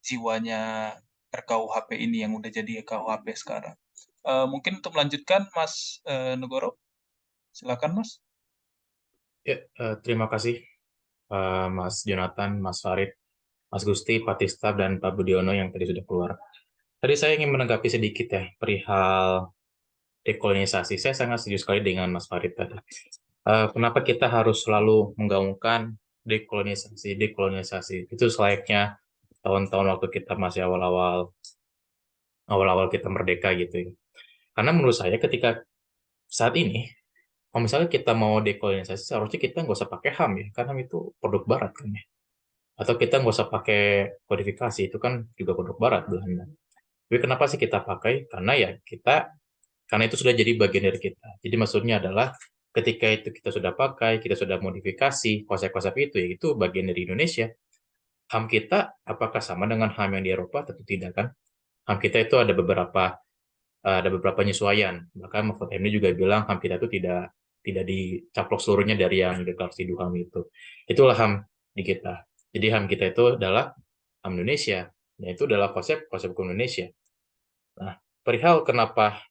jiwanya RKUHP ini yang udah jadi RKUHP sekarang. Mungkin untuk melanjutkan Mas Nugoro, silakan Mas. Ya, terima kasih Mas Jonathan, Mas Farid, Mas Gusti, Pak Tista, dan Pak Budiono yang tadi sudah keluar. Tadi saya ingin menanggapi sedikit ya perihal dekolonisasi. Saya sangat setuju sekali dengan Mas Farid tadi. Kenapa kita harus selalu menggaungkan dekolonisasi? Itu selayaknya tahun-tahun waktu kita masih awal-awal kita merdeka gitu ya. Karena menurut saya ketika saat ini, kalau misalnya kita mau dekolonisasi, seharusnya kita nggak usah pakai HAM ya, karena itu produk Barat kan ya. Atau kita nggak usah pakai kodifikasi, itu kan juga produk Barat Belanda. Tapi kenapa sih kita pakai? Karena itu sudah jadi bagian dari kita. Jadi maksudnya adalah ketika itu kita sudah pakai, kita sudah modifikasi konsep-konsep itu bagian dari Indonesia. HAM kita apakah sama dengan HAM yang di Eropa? Tentu tidak kan. HAM kita itu ada beberapa penyesuaian. Bahkan Mahfud MD juga bilang HAM kita itu tidak dicaplok seluruhnya dari yang deklarasi Duham itu. Itulah HAM di kita. Jadi HAM kita itu adalah HAM Indonesia. Nah, itu adalah konsep hukum Indonesia. Nah, perihal kenapa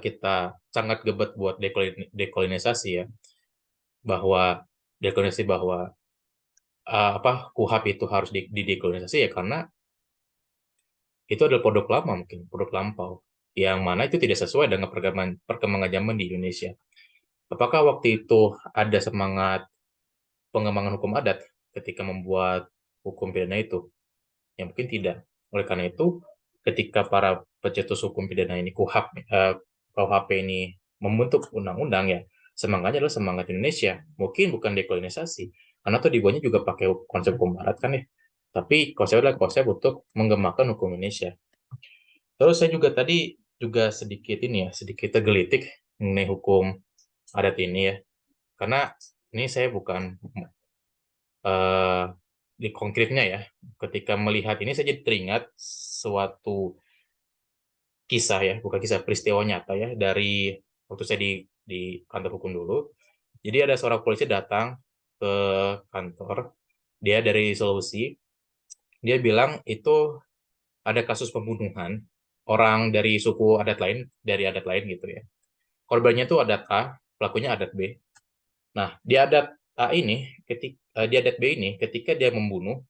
kita sangat gebet buat dekolonisasi ya, bahwa KUHP itu harus didekolonisasi ya karena itu adalah produk lama, mungkin produk lampau, yang mana itu tidak sesuai dengan perkembangan zaman di Indonesia. Apakah waktu itu ada semangat pengembangan hukum adat ketika membuat hukum pidana itu? Ya mungkin tidak. Oleh karena itu, ketika para pencetus hukum pidana ini KUHP ini membentuk undang-undang ya, semangatnya adalah semangat Indonesia. Mungkin bukan dekolonisasi, karena itu dibuatnya juga pakai konsep hukum barat kan ya. Tapi konsepnya adalah konsep untuk mengembangkan hukum Indonesia. Terus saya juga tadi sedikit tergelitik mengenai hukum adat ini ya. Karena ini saya bukan di konkretnya ya. Ketika melihat ini saya jadi teringat suatu kisah ya, bukan kisah, peristiwa nyata ya, dari waktu saya di kantor hukum dulu. Jadi ada seorang polisi datang ke kantor, dia dari Sulawesi. Dia bilang itu ada kasus pembunuhan orang dari suku adat lain gitu ya. Korbannya itu adat A, pelakunya adat B. Nah, di adat A ini, di adat B ini, ketika dia membunuh,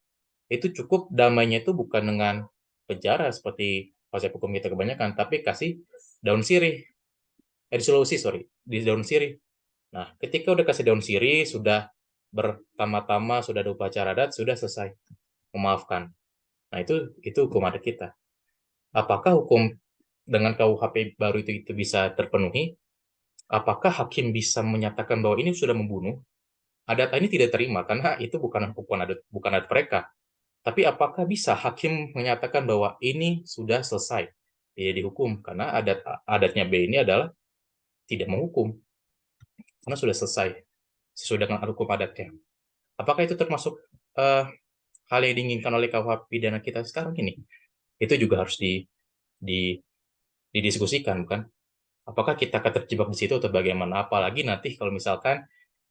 itu cukup damainya itu bukan dengan penjara seperti konsep hukum kita kebanyakan, tapi kasih daun sirih. Di Sulawesi, sorry, di daun sirih. Nah, ketika udah kasih daun sirih, sudah bertama-tama, sudah ada upacara adat, sudah selesai memaafkan. Nah, itu hukum adat kita. Apakah hukum dengan KUHP baru itu bisa terpenuhi? Apakah hakim bisa menyatakan bahwa ini sudah membunuh? Adat ini tidak terima karena itu bukan adat mereka. Tapi apakah bisa hakim menyatakan bahwa ini sudah selesai, tidak dihukum? Karena adatnya B ini adalah tidak menghukum, karena sudah selesai sesuai dengan hukum adatnya. Apakah itu termasuk hal yang diinginkan oleh KUHP pidana kita sekarang ini? Itu juga harus didiskusikan, bukan? Apakah kita akan terjebak di situ atau bagaimana? Apalagi nanti kalau misalkan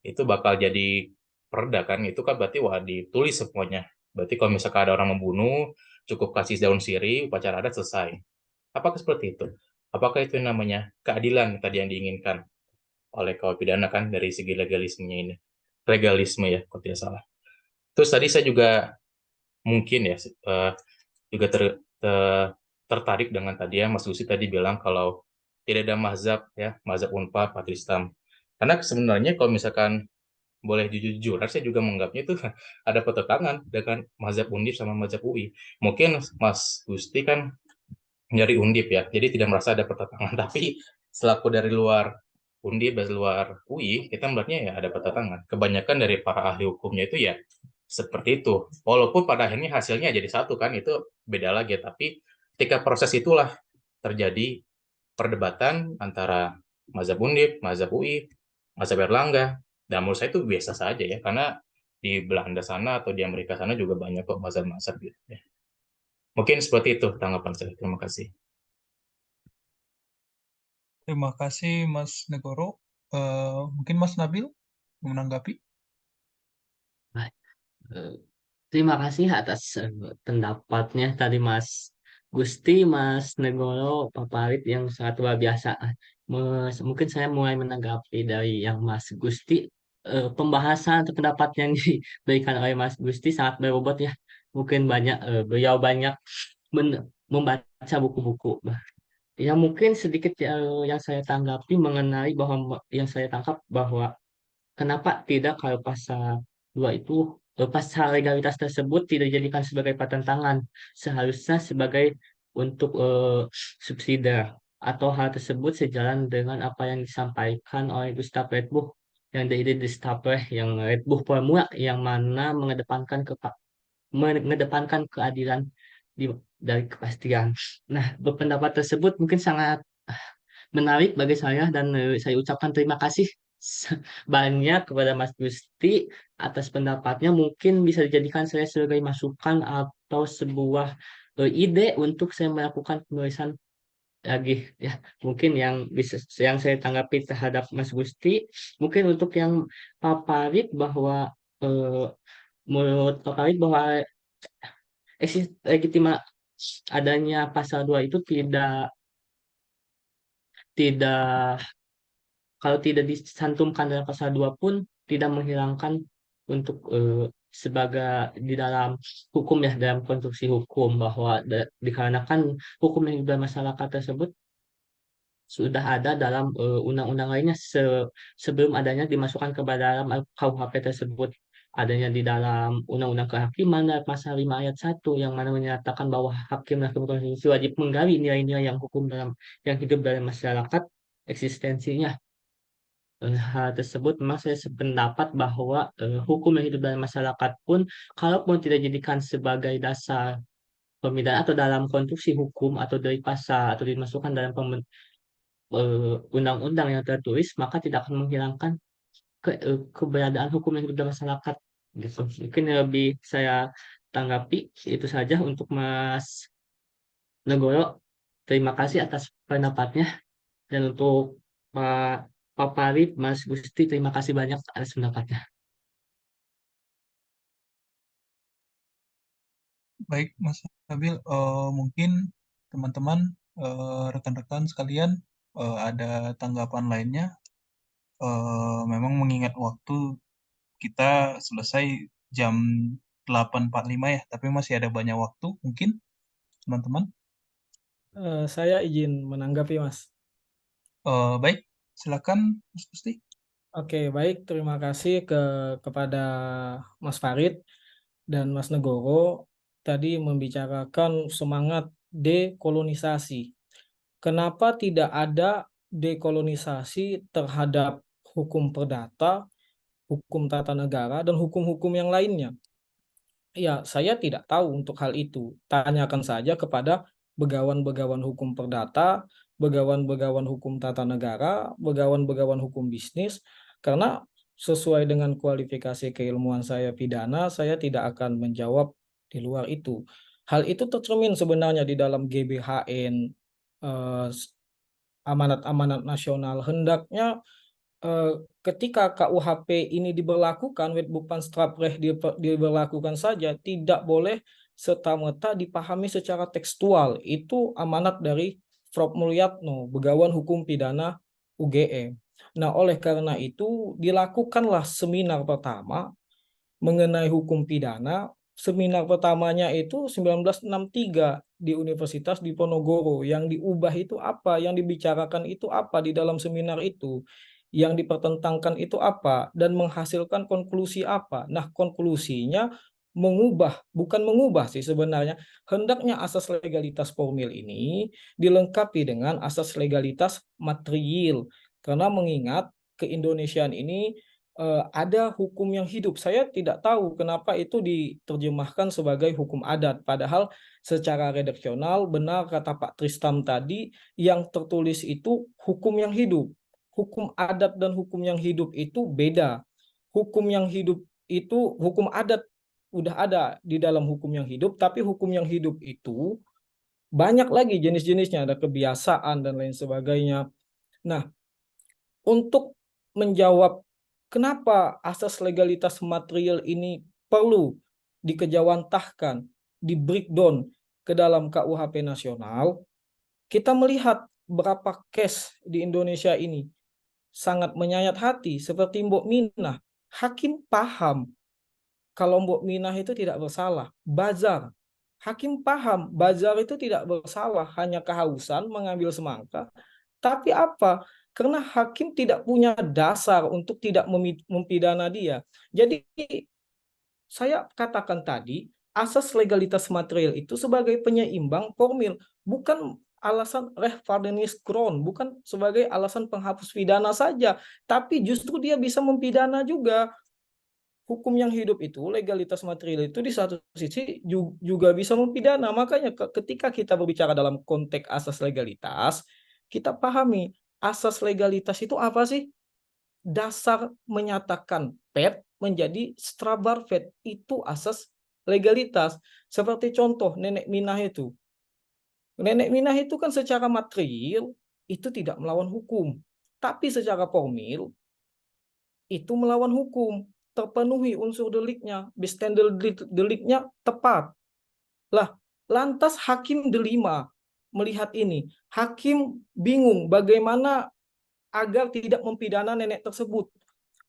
itu bakal jadi perda kan, itu kan berarti wah ditulis semuanya. Berarti kalau misalkan ada orang membunuh, cukup kasih daun sirih, upacara adat selesai. Apakah seperti itu? Apakah itu yang namanya keadilan tadi yang diinginkan oleh KUHP pidana kan dari segi legalismenya ini? Legalisme ya, kalau tidak salah. Terus tadi saya juga mungkin ya juga tertarik dengan tadi ya Mas Lucy tadi bilang kalau tidak ada mazhab ya, mazhab Unpad, Patristam. Karena sebenarnya kalau misalkan boleh jujur-jujur, saya juga menganggapnya itu ada pertentangan dengan mazhab Undip sama mazhab UI. Mungkin Mas Gusti kan dari Undip ya, jadi tidak merasa ada pertentangan. Tapi selaku dari luar Undip, dari luar UI, kita melihatnya ya ada pertentangan. Kebanyakan dari para ahli hukumnya itu ya seperti itu. Walaupun pada akhirnya hasilnya jadi satu kan, itu beda lagi. Tapi ketika proses itulah terjadi perdebatan antara mazhab Undip, mazhab UI, mazhab Erlangga. Dan menurut saya itu biasa saja ya, karena di Belanda sana atau di Amerika sana juga banyak kok mazhab-mazhab gitu ya. Mungkin seperti itu tanggapan saya. Terima kasih. Terima kasih Mas Negoro. Mungkin Mas Nabil menanggapi. Baik. Terima kasih atas pendapatnya tadi Mas Gusti, Mas Negoro, Pak Farid yang sangat luar biasa. Mungkin saya mulai menanggapi dari yang Mas Gusti. Pembahasan atau pendapat yang diberikan oleh Mas Gusti sangat berbobot ya. Mungkin beliau banyak membaca buku-buku. Ya mungkin sedikit yang saya tanggapi mengenai bahwa yang saya tangkap bahwa kenapa tidak kalau pasal 2 itu pasal legalitas tersebut tidak dijadikan sebagai pertentangan, seharusnya sebagai untuk subsidi atau hal tersebut sejalan dengan apa yang disampaikan oleh Gustav Redbuh yang dari Gestapo yang Redbuh formula yang mana mengedepankan keadilan dari kepastian. Nah, berpendapat tersebut mungkin sangat menarik bagi saya dan saya ucapkan terima kasih banyak kepada Mas Gusti atas pendapatnya. Mungkin bisa dijadikan saya sebagai masukan atau sebuah ide untuk saya melakukan penulisan lagi ya. Mungkin yang saya tanggapi terhadap Mas Gusti, mungkin untuk yang Pak Farid bahwa menurut Pak Farid bahwa legitima adanya pasal 2 itu tidak kalau tidak disantumkan dalam pasal 2 pun tidak menghilangkan untuk sebagai di dalam hukum ya, dalam konstruksi hukum bahwa dikarenakan hukum yang dalam masyarakat tersebut sudah ada dalam undang-undang lainnya sebelum adanya dimasukkan ke dalam KUHP tersebut, adanya di dalam Undang-Undang Kehakiman dan pasal 5 ayat 1 yang mana menyatakan bahwa hakim dan hakim konstitusi wajib menggali nilai-nilai yang hidup dalam masyarakat eksistensinya. Hal tersebut memang saya sependapat bahwa hukum yang hidup dalam masyarakat pun kalaupun tidak dijadikan sebagai dasar pemidana atau dalam konstruksi hukum atau dari pasal atau dimasukkan dalam undang-undang yang tertulis maka tidak akan menghilangkan keberadaan hukum yang hidup dalam masyarakat gitu. Mungkin yang lebih saya tanggapi itu saja untuk Mas Negoro. Terima kasih atas pendapatnya dan untuk Pak Farid, Mas Gusti, terima kasih banyak atas pendapatnya. Baik Mas Nabil, mungkin teman-teman rekan-rekan sekalian ada tanggapan lainnya memang mengingat waktu kita selesai jam 8.45 ya, tapi masih ada banyak waktu mungkin teman-teman. Saya izin menanggapi, Mas. Baik, silakan Mas Gusti. Oke, baik. Terima kasih kepada Mas Farid dan Mas Negoro tadi membicarakan semangat dekolonisasi. Kenapa tidak ada dekolonisasi terhadap hukum perdata, hukum tata negara, dan hukum-hukum yang lainnya? Ya, saya tidak tahu untuk hal itu. Tanyakan saja kepada begawan-begawan hukum perdata, begawan-begawan hukum tata negara, begawan-begawan hukum bisnis, karena sesuai dengan kualifikasi keilmuan saya pidana, saya tidak akan menjawab di luar itu. Hal itu tercermin sebenarnya di dalam GBHN, amanat-amanat nasional. Hendaknya ketika KUHP ini diberlakukan, Wetboekpanstrafrecht diberlakukan saja, tidak boleh serta-merta dipahami secara tekstual. Itu amanat dari Prof. Mulyatno, Begawan Hukum Pidana UGM. Nah, oleh karena itu dilakukanlah seminar pertama mengenai hukum pidana. Seminar pertamanya itu 1963 di Universitas Diponegoro. Yang diubah itu apa? Yang dibicarakan itu apa di dalam seminar itu? Yang dipertentangkan itu apa? Dan menghasilkan konklusi apa? Nah, konklusinya bukan mengubah sih sebenarnya. Hendaknya asas legalitas formil ini dilengkapi dengan asas legalitas material. Karena mengingat keindonesiaan ini ada hukum yang hidup. Saya tidak tahu kenapa itu diterjemahkan sebagai hukum adat. Padahal secara redaksional benar kata Pak Tristam tadi, yang tertulis itu hukum yang hidup. Hukum adat dan hukum yang hidup itu beda. Hukum yang hidup itu, hukum adat udah ada di dalam hukum yang hidup, tapi hukum yang hidup itu banyak lagi jenis-jenisnya, ada kebiasaan dan lain sebagainya. Nah, untuk menjawab kenapa asas legalitas material ini perlu dikejawantahkan, di breakdown ke dalam KUHP nasional, kita melihat berapa case di Indonesia ini sangat menyayat hati, seperti Mbok Minah. Hakim paham kalau Mbok Minah itu tidak bersalah. Bazar, hakim paham Bazar itu tidak bersalah, hanya kehausan mengambil semangka. Tapi apa? Karena hakim tidak punya dasar untuk tidak mempidana dia. Jadi saya katakan tadi, asas legalitas material itu sebagai penyeimbang formil, bukan alasan rechtvaardigheidsgrond, bukan sebagai alasan penghapus pidana saja, tapi justru dia bisa mempidana juga. Hukum yang hidup itu, legalitas material itu di satu sisi juga bisa mempidana. Makanya ketika kita berbicara dalam konteks asas legalitas, kita pahami asas legalitas itu apa sih? Dasar menyatakan pet menjadi strabarvet, itu asas legalitas. Seperti contoh Nenek Minah itu. Nenek Minah itu kan secara material itu tidak melawan hukum, tapi secara formil itu melawan hukum. Terpenuhi unsur deliknya, bestandel deliknya tepat. Lah, lantas hakim delima melihat ini. Hakim bingung bagaimana agar tidak mempidana nenek tersebut.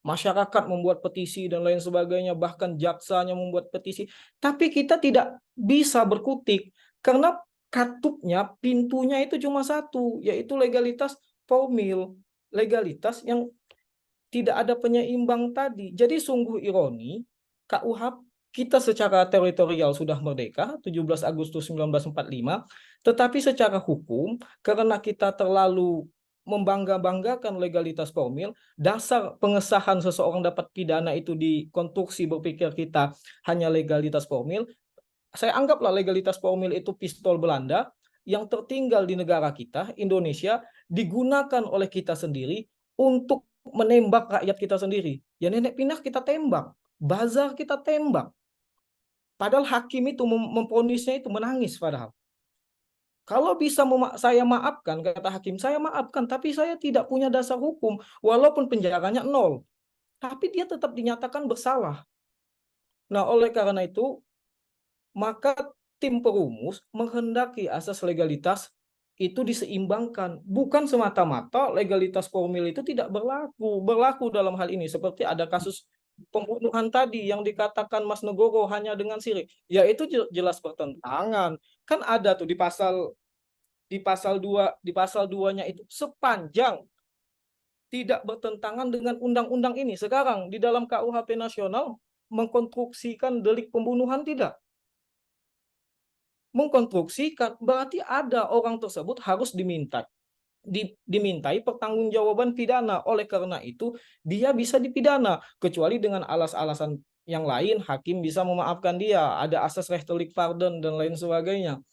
Masyarakat membuat petisi dan lain sebagainya, bahkan jaksanya membuat petisi. Tapi kita tidak bisa berkutik karena katupnya, pintunya itu cuma satu, yaitu legalitas formil, legalitas yang tidak ada penyeimbang tadi. Jadi sungguh ironi, KUHP kita secara teritorial sudah merdeka 17 Agustus 1945, tetapi secara hukum karena kita terlalu membangga-banggakan legalitas formil, dasar pengesahan seseorang dapat pidana itu dikonstruksi berpikir kita hanya legalitas formil. Saya anggaplah legalitas formil itu pistol Belanda yang tertinggal di negara kita, Indonesia, digunakan oleh kita sendiri untuk menembak rakyat kita sendiri. Ya Nenek Minah kita tembak, Bazar kita tembak. Padahal hakim itu memvonisnya itu menangis padahal. Kalau bisa saya maafkan, kata hakim, saya maafkan, tapi saya tidak punya dasar hukum, walaupun penjaranya 0. Tapi dia tetap dinyatakan bersalah. Nah, oleh karena itu, maka tim perumus menghendaki asas legalitas itu diseimbangkan. Bukan semata-mata legalitas formil itu tidak berlaku. Berlaku dalam hal ini. Seperti ada kasus pembunuhan tadi yang dikatakan Mas Negoro hanya dengan syirik. Ya itu jelas bertentangan. Kan ada tuh di pasal 2-nya itu sepanjang tidak bertentangan dengan undang-undang ini. Sekarang di dalam KUHP nasional mengkonstruksikan delik pembunuhan tidak. Mengkonstruksikan berarti ada orang tersebut harus dimintai pertanggungjawaban pidana. Oleh karena itu dia bisa dipidana kecuali dengan alasan-alasan yang lain hakim bisa memaafkan dia, ada asas rechtelijk pardon dan lain sebagainya.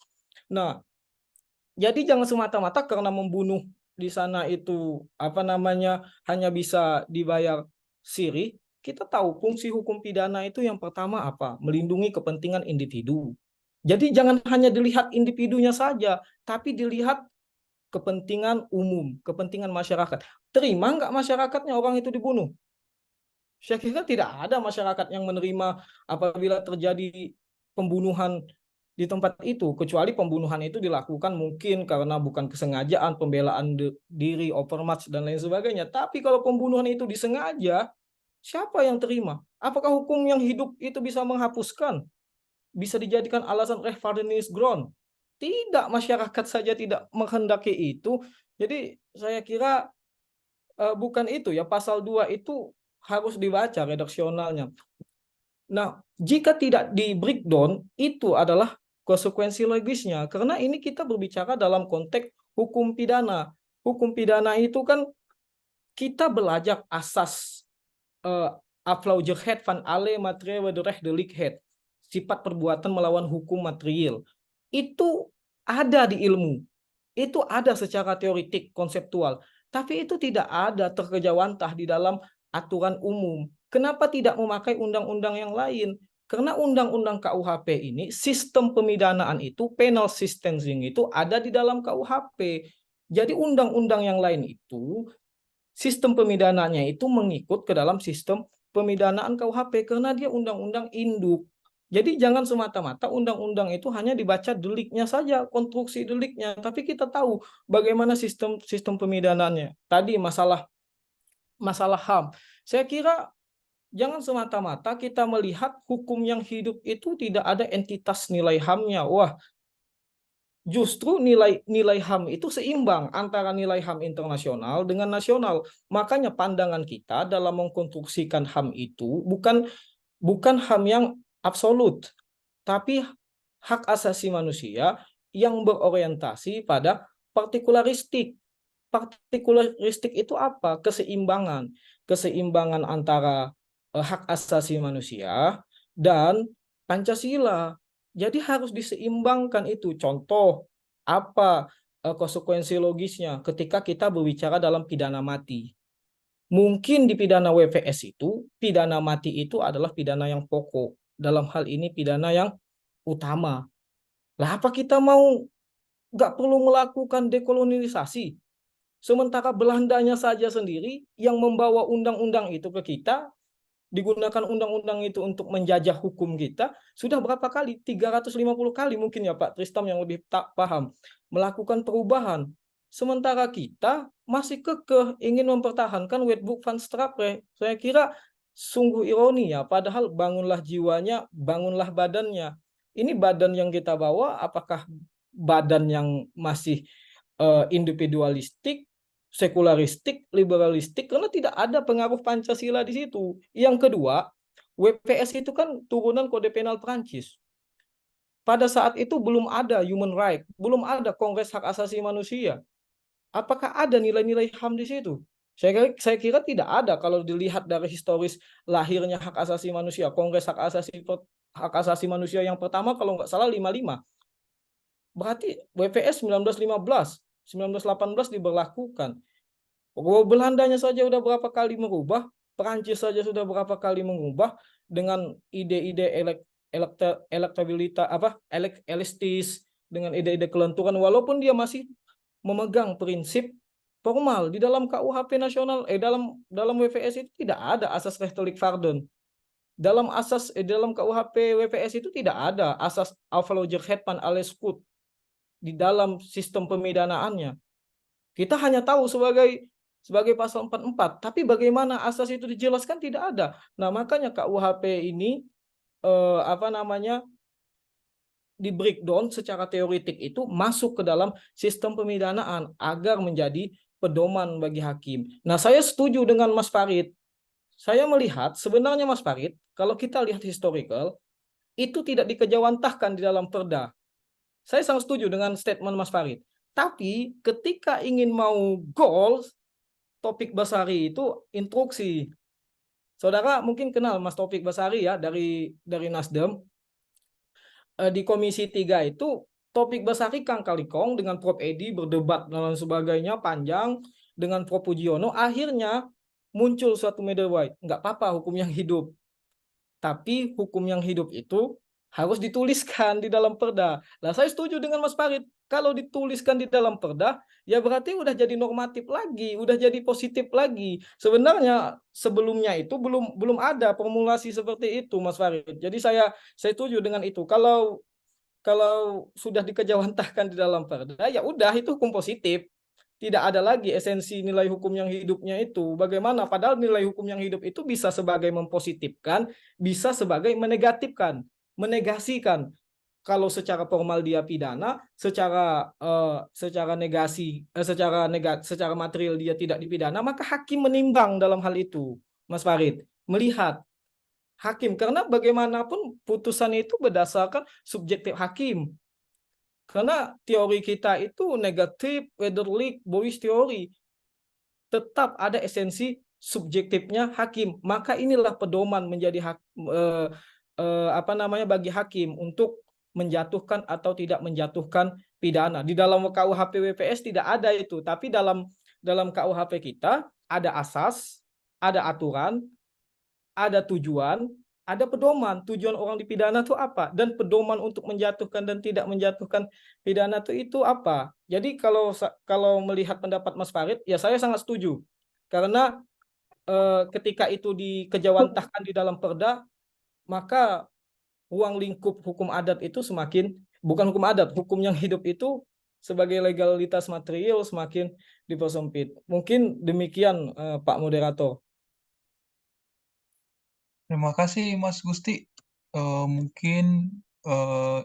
Nah, jadi jangan semata-mata karena membunuh di sana itu hanya bisa dibayar sirih. Kita tahu fungsi hukum pidana itu yang pertama apa? Melindungi kepentingan individu. Jadi jangan hanya dilihat individunya saja, tapi dilihat kepentingan umum, kepentingan masyarakat. Terima nggak masyarakatnya orang itu dibunuh? Saya kira tidak ada masyarakat yang menerima apabila terjadi pembunuhan di tempat itu, kecuali pembunuhan itu dilakukan mungkin karena bukan kesengajaan, pembelaan diri, overmatch, dan lain sebagainya. Tapi kalau pembunuhan itu disengaja, siapa yang terima? Apakah hukum yang hidup itu bisa menghapuskan? Bisa dijadikan alasan rechtvaardigheidsgrond ground? Tidak, masyarakat saja tidak menghendaki itu. Jadi saya kira bukan itu ya, pasal 2 itu harus dibaca redaksionalnya. Nah, jika tidak di breakdown, itu adalah konsekuensi logisnya. Karena ini kita berbicara dalam konteks hukum pidana. Hukum pidana itu kan kita belajar asas aflaujerheid van alle materiële rechtdelijkheid. Sifat perbuatan melawan hukum material. Itu ada di ilmu. Itu ada secara teoritik, konseptual. Tapi itu tidak ada terkejawantah di dalam aturan umum. Kenapa tidak memakai undang-undang yang lain? Karena undang-undang KUHP ini, sistem pemidanaan itu, penal sentencing itu ada di dalam KUHP. Jadi undang-undang yang lain itu, sistem pemidananya itu mengikut ke dalam sistem pemidanaan KUHP karena dia undang-undang induk. Jadi jangan semata-mata undang-undang itu hanya dibaca deliknya saja, konstruksi deliknya, tapi kita tahu bagaimana sistem pemidanannya. Tadi masalah HAM. Saya kira jangan semata-mata kita melihat hukum yang hidup itu tidak ada entitas nilai HAM-nya. Wah, justru nilai HAM itu seimbang antara nilai HAM internasional dengan nasional. Makanya pandangan kita dalam mengkonstruksikan HAM itu bukan HAM yang absolut, tapi hak asasi manusia yang berorientasi pada partikularistik. Partikularistik itu apa? Keseimbangan antara hak asasi manusia dan Pancasila. Jadi harus diseimbangkan itu. Contoh, apa konsekuensi logisnya ketika kita berbicara dalam pidana mati? Mungkin di pidana WVS itu, pidana mati itu adalah pidana yang pokok. Dalam hal ini pidana yang utama. Lah apa kita mau nggak perlu melakukan dekolonisasi? Sementara Belandanya saja sendiri yang membawa undang-undang itu ke kita, digunakan undang-undang itu untuk menjajah hukum kita, sudah berapa kali? 350 kali mungkin ya Pak Tristam yang lebih tak paham, melakukan perubahan. Sementara kita masih kekeh ingin mempertahankan Wetboek van Straffrecht. Saya kira sungguh ironi ya, padahal bangunlah jiwanya, bangunlah badannya. Ini badan yang kita bawa, apakah badan yang masih individualistik, sekularistik, liberalistik, karena tidak ada pengaruh Pancasila di situ. Yang kedua, WPS itu kan turunan Kode Penal Prancis. Pada saat itu belum ada human right, belum ada Kongres Hak Asasi Manusia. Apakah ada nilai-nilai HAM di situ? Saya kira tidak ada kalau dilihat dari historis lahirnya hak asasi manusia. Kongres hak asasi manusia yang pertama kalau nggak salah 55. Berarti WPS 1918 diberlakukan. Belandanya saja sudah berapa kali mengubah, Perancis saja sudah berapa kali mengubah dengan ide-ide elektabilitas elistis, dengan ide-ide kelenturan, walaupun dia masih memegang prinsip formal di dalam KUHP nasional, dalam WVS itu tidak ada asas rechtelijk pardon. Dalam KUHP WVS itu tidak ada asas aflaujerheid van alle schuld. di dalam sistem pemidanaannya. Kita hanya tahu sebagai pasal 44, tapi bagaimana asas itu dijelaskan tidak ada. Nah, makanya KUHP ini di breakdown secara teoritik itu masuk ke dalam sistem pemidanaan agar menjadi pedoman bagi hakim. Nah, saya setuju dengan Mas Farid. Saya melihat sebenarnya Mas Farid, kalau kita lihat historical, itu tidak dikejawantahkan di dalam perda. Saya sangat setuju dengan statement Mas Farid. Tapi ketika ingin mau goals, Taufik Basari itu instruksi. Saudara mungkin kenal Mas Taufik Basari ya dari Nasdem. Di Komisi 3 itu Taufik Basari kali kong dengan Prof. Edi berdebat dan sebagainya panjang dengan Prof. Pujiono. Akhirnya muncul suatu middle way. Nggak apa-apa hukum yang hidup. Tapi hukum yang hidup itu harus dituliskan di dalam perda. Nah, saya setuju dengan Mas Farid. Kalau dituliskan di dalam perda, ya berarti udah jadi normatif lagi, udah jadi positif lagi. Sebenarnya sebelumnya itu belum ada formulasi seperti itu, Mas Farid. Jadi saya setuju dengan itu. Kalau sudah dikejawantahkan di dalam perda, ya udah itu hukum positif. Tidak ada lagi esensi nilai hukum yang hidupnya itu. Bagaimana? Padahal nilai hukum yang hidup itu bisa sebagai mempositifkan, bisa sebagai menegatifkan, menegasikan. Kalau secara formal dia pidana, secara material dia tidak dipidana, maka hakim menimbang dalam hal itu, Mas Farid, melihat hakim, karena bagaimanapun putusan itu berdasarkan subjektif hakim. Karena teori kita itu negatif, Wetherlick, Boyce teori. Tetap ada esensi subjektifnya hakim. Maka inilah pedoman menjadi bagi hakim untuk menjatuhkan atau tidak menjatuhkan pidana. Di dalam KUHP WPS tidak ada itu, tapi dalam KUHP kita ada asas, ada aturan, ada tujuan, ada pedoman. Tujuan orang dipidana itu apa? Dan pedoman untuk menjatuhkan dan tidak menjatuhkan pidana itu apa? Jadi kalau melihat pendapat Mas Farid, ya saya sangat setuju. Karena ketika itu dikejawantahkan di dalam perda, maka ruang lingkup hukum adat itu bukan hukum adat, hukum yang hidup itu sebagai legalitas material semakin dipersempit. Mungkin demikian Pak Moderator. Terima kasih Mas Gusti. Mungkin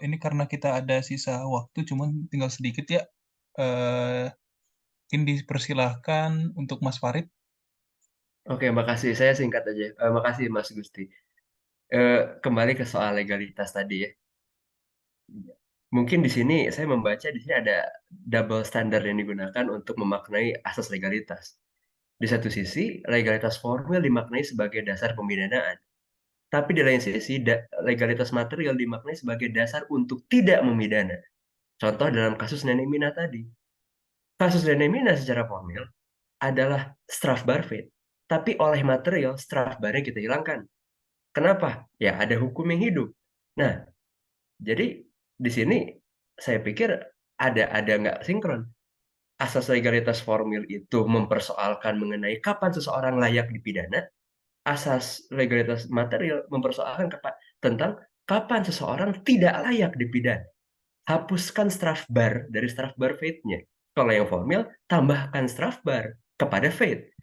ini karena kita ada sisa waktu, cuman tinggal sedikit ya. Mungkin dipersilahkan untuk Mas Farid. Oke, makasih. Saya singkat aja. Makasih Mas Gusti. Kembali ke soal legalitas tadi ya. Mungkin di sini saya membaca di sini ada double standard yang digunakan untuk memaknai asas legalitas. Di satu sisi, legalitas formil dimaknai sebagai dasar pemidanaan. Tapi di lain sisi, legalitas material dimaknai sebagai dasar untuk tidak memidana. Contoh dalam kasus Nenek Mina tadi. Kasus Nenek Mina secara formil adalah strafbar fate. Tapi oleh material, strafbarnya kita hilangkan. Kenapa? Ya ada hukum yang hidup. Nah, jadi di sini saya pikir ada nggak sinkron. Asas legalitas formil itu mempersoalkan mengenai kapan seseorang layak dipidana. Asas legalitas material mempersoalkan tentang kapan seseorang tidak layak dipidana. Hapuskan strafbar dari strafbar fate-nya. Kalau yang formil, tambahkan strafbar kepada fate.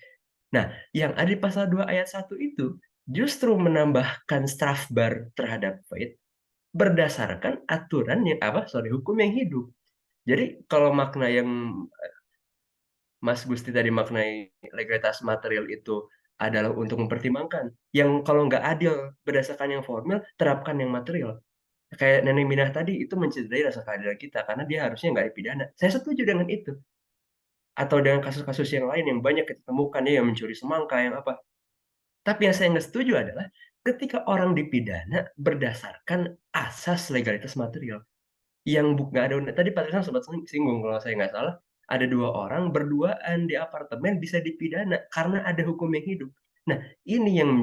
Nah, yang ada di pasal 2 ayat 1 itu justru menambahkan strafbar terhadap fate berdasarkan aturan hukum yang hidup. Jadi kalau makna yang Mas Gusti tadi maknai legalitas material itu adalah untuk mempertimbangkan yang kalau nggak adil berdasarkan yang formal, terapkan yang material. Kayak Nenek Minah tadi itu mencederai rasa keadilan kita karena dia harusnya nggak dipidana. Saya setuju dengan itu. Atau dengan kasus-kasus yang lain yang banyak kita temukan ya, yang mencuri semangka, yang apa. Tapi yang saya nggak setuju adalah ketika orang dipidana berdasarkan asas legalitas material. Yang nggak ada, tadi Pak Tristan sempat singgung kalau saya nggak salah, ada 2 orang berduaan di apartemen bisa dipidana karena ada hukum yang hidup. Nah, ini yang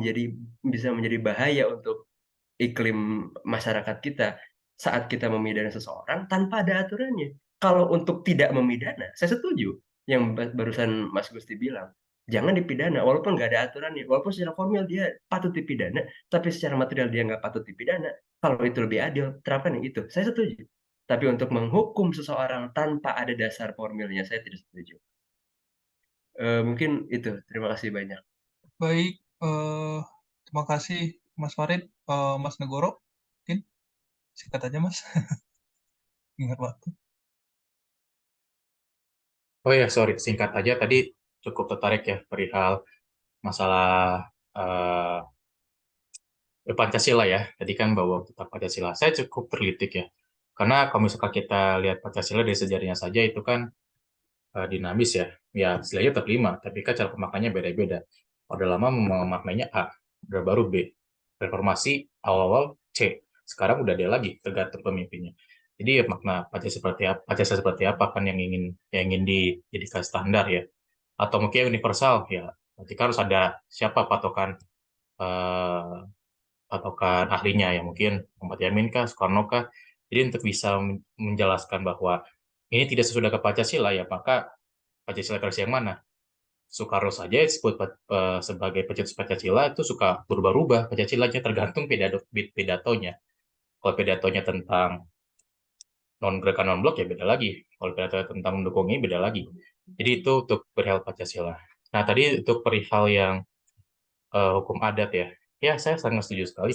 bisa menjadi bahaya untuk iklim masyarakat kita saat kita memidana seseorang tanpa ada aturannya. Kalau untuk tidak memidana, saya setuju yang barusan Mas Gusti bilang. Jangan dipidana, walaupun nggak ada aturannya. Walaupun secara formal dia patut dipidana, tapi secara material dia nggak patut dipidana. Kalau itu lebih adil, terapkan yang itu. Saya setuju. Tapi untuk menghukum seseorang tanpa ada dasar formilnya, saya tidak setuju. Mungkin itu. Terima kasih banyak. Baik, terima kasih Mas Farid, Mas Negoro, mungkin singkat aja Mas, ingat waktu. Oh ya, sorry, singkat aja tadi cukup tertarik ya perihal masalah Pancasila ya. Tadi kan bahwa tentang Pancasila. Saya cukup terlitik ya. Karena kalau misalkan kita lihat Pancasila dari sejarahnya saja itu kan dinamis ya. Ya, istilahnya tetap 5, tapi kan cara pemakaiannya beda-beda. Udah lama memaknainya A, udah baru B. Reformasi awal-awal C. Sekarang udah D lagi, tergantung pemimpinnya. Jadi ya, makna Pancasila seperti apa kan yang ingin dijadikan standar ya. Atau mungkin universal ya. Berarti kan harus ada siapa patokan ahlinya ya, mungkin Muhammad Yamin kah, Soekarno kah. Jadi untuk bisa menjelaskan bahwa ini tidak sesuai dengan Pancasila ya, maka Pancasila versi yang mana? Soekarno saja disebut sebagai pencetus Pancasila itu suka berubah-ubah Pancasilanya, tergantung pidatonya. Kalau pidatonya tentang gerakan non-blok ya beda lagi. Kalau pidato tentang mendukung ini beda lagi. Jadi itu untuk perihal Pancasila. Nah tadi untuk perihal yang hukum adat ya. Ya saya sangat setuju sekali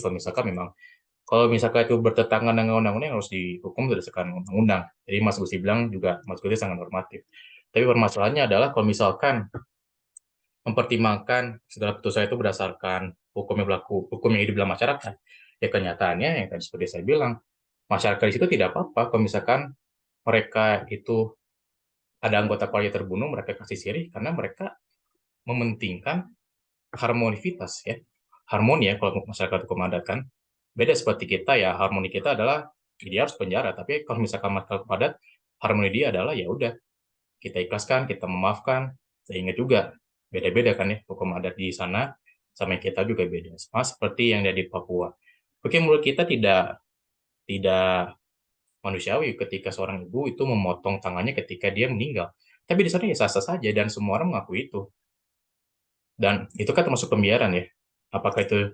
kalau misalkan itu bertentangan dengan undang-undang harus dihukum berdasarkan undang-undang. Jadi Mas Gusti bilang juga Mas Gusti sangat normatif. Tapi permasalahannya adalah kalau misalkan mempertimbangkan segala putusan itu berdasarkan hukum yang hidup dalam masyarakat, ya kenyataannya yang tadi seperti saya bilang, masyarakat di situ tidak apa-apa kalau misalkan mereka itu ada anggota keluarga terbunuh, mereka kasih sirih karena mereka mementingkan harmonitas ya. Harmoni ya kalau masyarakat hukum adat kan. Beda seperti kita ya, harmoni kita adalah dia harus penjara, tapi kalau misalkan masyarakat hukum adat, harmoni dia adalah ya udah kita ikhlaskan, kita memaafkan. Saya ingat juga beda-beda kan ya hukum adat di sana sama kita juga beda. Sama seperti yang ada di Papua. Oke, menurut kita tidak manusiawi ketika seorang ibu itu memotong tangannya ketika dia meninggal. Tapi di sana ya sah-sah saja dan semua orang mengakui itu. Dan itu kan termasuk pembiaran ya. Apakah itu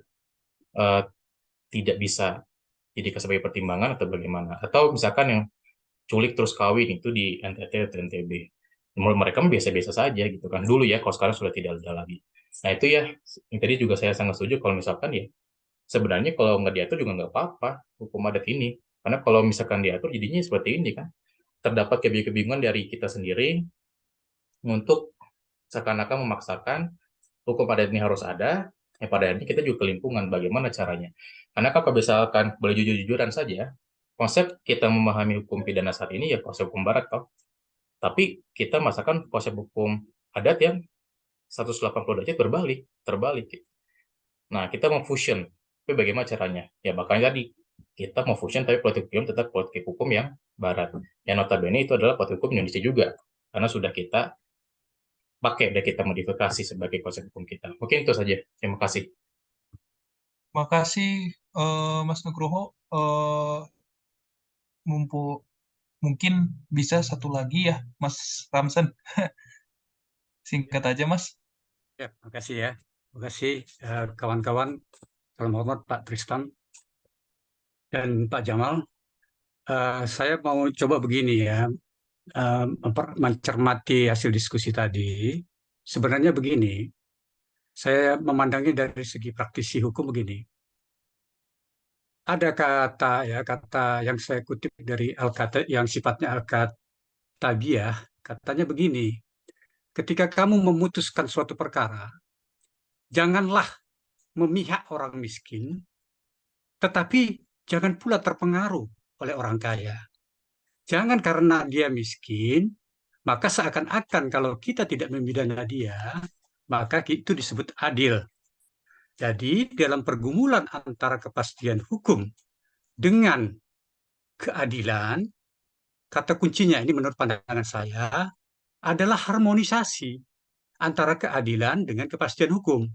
tidak bisa dijadikan sebagai pertimbangan atau bagaimana? Atau misalkan yang culik terus kawin itu di NTT atau NTB. Menurut mereka biasa-biasa saja gitu kan. Dulu ya, kalau sekarang sudah tidak ada lagi. Nah itu ya, yang tadi juga saya sangat setuju kalau misalkan ya, sebenarnya kalau nggak diatur juga nggak apa-apa hukum adat ini. Karena kalau misalkan diatur jadinya seperti ini kan. Terdapat kebingungan dari kita sendiri untuk seakan-akan memaksakan hukum adat ini harus ada, pada akhirnya kita juga kelimpungan bagaimana caranya. Karena kalau misalkan boleh jujur-jujuran saja, konsep kita memahami hukum pidana saat ini ya konsep hukum barat toh. Tapi kita masakan konsep hukum adat yang 180 derajat terbalik. Nah, kita mau fusion. Tapi bagaimana caranya? Ya makanya tadi kita mau fusion tapi politik hukum tetap politik hukum yang barat. Yang notabene itu adalah politik hukum Indonesia juga. Karena sudah kita pakai dan kita modifikasi sebagai konsep hukum kita. Mungkin itu saja. Terima kasih. Terima kasih Mas Nugroho. Mungkin bisa satu lagi ya, Mas Ramsan. Singkat aja, Mas. Ya, makasih ya. Makasih kawan-kawan. Salam hormat Pak Tristan dan Pak Jamal. Saya mau coba begini ya, mencermati hasil diskusi tadi. Sebenarnya begini, saya memandangnya dari segi praktisi hukum begini. Ada kata yang saya kutip dari yang sifatnya Al-Katabiah, katanya begini, ketika kamu memutuskan suatu perkara, janganlah memihak orang miskin, tetapi jangan pula terpengaruh oleh orang kaya. Jangan karena dia miskin, maka seakan-akan kalau kita tidak memidana dia, maka itu disebut adil. Jadi dalam pergumulan antara kepastian hukum dengan keadilan, kata kuncinya ini menurut pandangan saya adalah harmonisasi antara keadilan dengan kepastian hukum.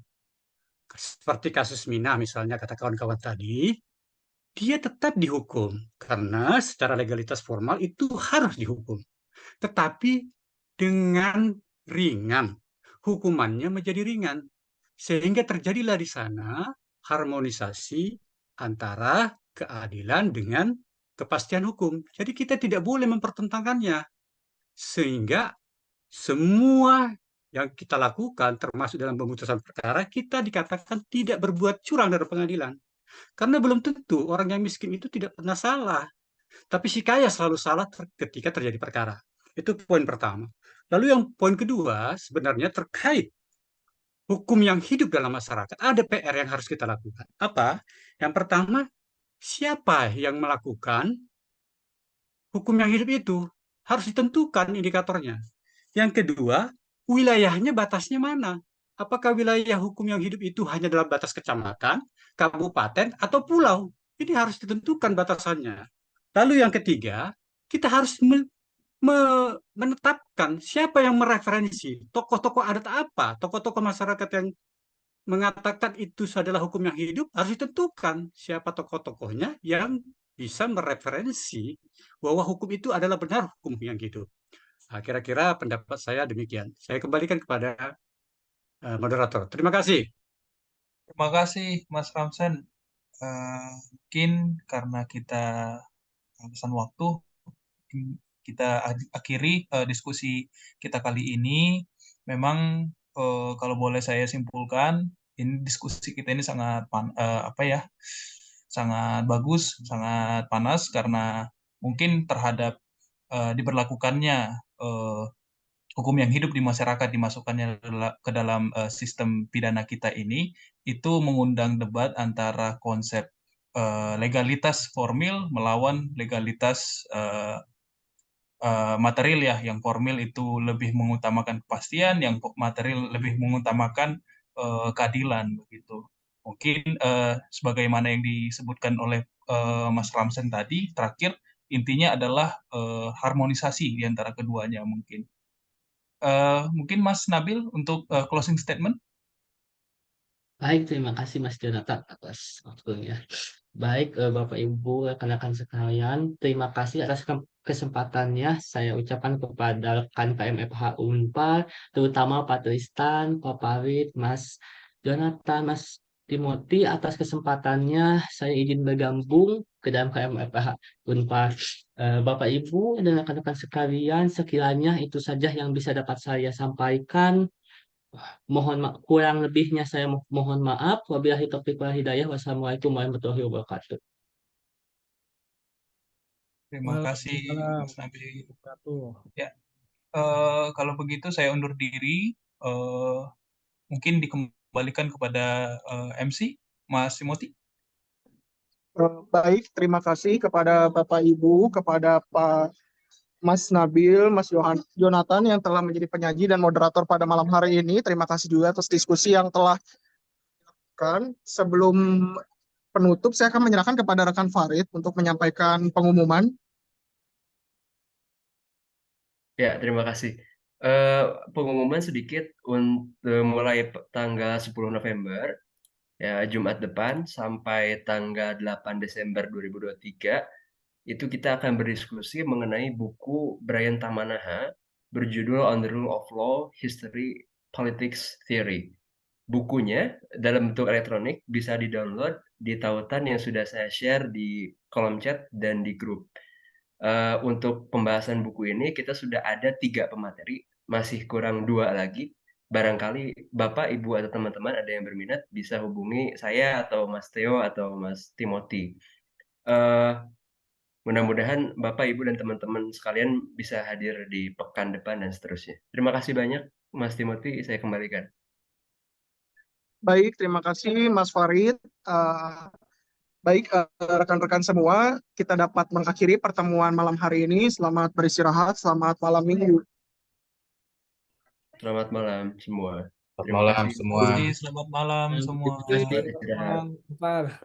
Seperti kasus Mina misalnya kata kawan-kawan tadi, dia tetap dihukum karena secara legalitas formal itu harus dihukum. Tetapi dengan ringan, hukumannya menjadi ringan. Sehingga terjadilah di sana harmonisasi antara keadilan dengan kepastian hukum. Jadi kita tidak boleh mempertentangkannya. Sehingga semua yang kita lakukan, termasuk dalam pemutusan perkara, kita dikatakan tidak berbuat curang dari pengadilan. Karena belum tentu orang yang miskin itu tidak pernah salah. Tapi si kaya selalu salah ketika terjadi perkara. Itu poin pertama. Lalu yang poin kedua sebenarnya terkait hukum yang hidup dalam masyarakat. Ada PR yang harus kita lakukan. Apa? Yang pertama, siapa yang melakukan hukum yang hidup itu? Harus ditentukan indikatornya. Yang kedua, wilayahnya batasnya mana? Apakah wilayah hukum yang hidup itu hanya dalam batas kecamatan, kabupaten, atau pulau? Ini harus ditentukan batasannya. Lalu yang ketiga, kita harus menetapkan siapa yang mereferensi, tokoh-tokoh adat apa, tokoh-tokoh masyarakat yang mengatakan itu adalah hukum yang hidup, harus ditentukan siapa tokoh-tokohnya yang bisa mereferensi bahwa hukum itu adalah benar hukum yang hidup. Nah, kira-kira pendapat saya demikian. Saya kembalikan kepada moderator. Terima kasih. Terima kasih, Mas Ramsen. Mungkin karena kita kehabisan waktu, kita akhiri diskusi kita kali ini. Memang kalau boleh saya simpulkan, ini diskusi kita ini sangat sangat bagus, sangat panas karena mungkin terhadap diberlakukannya hukum yang hidup di masyarakat, dimasukkannya ke dalam sistem pidana kita ini, itu mengundang debat antara konsep legalitas formil melawan legalitas material ya. Yang formil itu lebih mengutamakan kepastian, yang material lebih mengutamakan keadilan begitu. Mungkin sebagaimana yang disebutkan oleh Mas Ramsen tadi, terakhir intinya adalah harmonisasi di antara keduanya mungkin. Mungkin Mas Nabil untuk closing statement. Baik, terima kasih Mas Jonathan atas waktunya. Baik, Bapak Ibu, rekan-rekan sekalian, terima kasih atas kesempatannya saya ucapkan kepada rekan KMFH Unpar, terutama Pak Tristan, Pak Farid, Mas Jonathan, Mas Timothy, atas kesempatannya saya izin bergabung ke dalam KMFH Unpar. Bapak Ibu dan rekan-rekan sekalian, sekiranya itu saja yang bisa dapat saya sampaikan. Kurang lebihnya saya mohon maaf. Wabillahi taufiq wal hidayah. Wassalamualaikum warahmatullahi wabarakatuh. Terima kasih Mas Nabil. Ya, kalau begitu saya undur diri. Mungkin dikembalikan kepada MC Mas Timothy. Baik, terima kasih kepada Bapak Ibu, kepada Pak Mas Nabil, Mas Jonathan yang telah menjadi penyaji dan moderator pada malam hari ini. Terima kasih juga atas diskusi yang telah dilakukan. Sebelum penutup, saya akan menyerahkan kepada rekan Farid untuk menyampaikan pengumuman. Ya, terima kasih. Pengumuman sedikit untuk mulai tanggal 10 November, ya Jumat depan, sampai tanggal 8 Desember 2023, itu kita akan berdiskusi mengenai buku Brian Tamanaha berjudul On the Rule of Law, History, Politics, Theory. Bukunya dalam bentuk elektronik bisa di-download di tautan yang sudah saya share di kolom chat dan di grup. Untuk pembahasan buku ini kita sudah ada 3 pemateri, masih kurang 2 lagi. Barangkali Bapak, Ibu, atau teman-teman ada yang berminat bisa hubungi saya atau Mas Theo atau Mas Timothy. Mudah-mudahan Bapak, Ibu, dan teman-teman sekalian bisa hadir di pekan depan dan seterusnya. Terima kasih banyak, Mas Timothy. Saya kembalikan. Baik, terima kasih Mas Farid. Baik, rekan-rekan semua, kita dapat mengakhiri pertemuan malam hari ini. Selamat beristirahat, selamat malam minggu. Selamat malam semua. Selamat malam semua. Selamat malam semua. Terima kasih.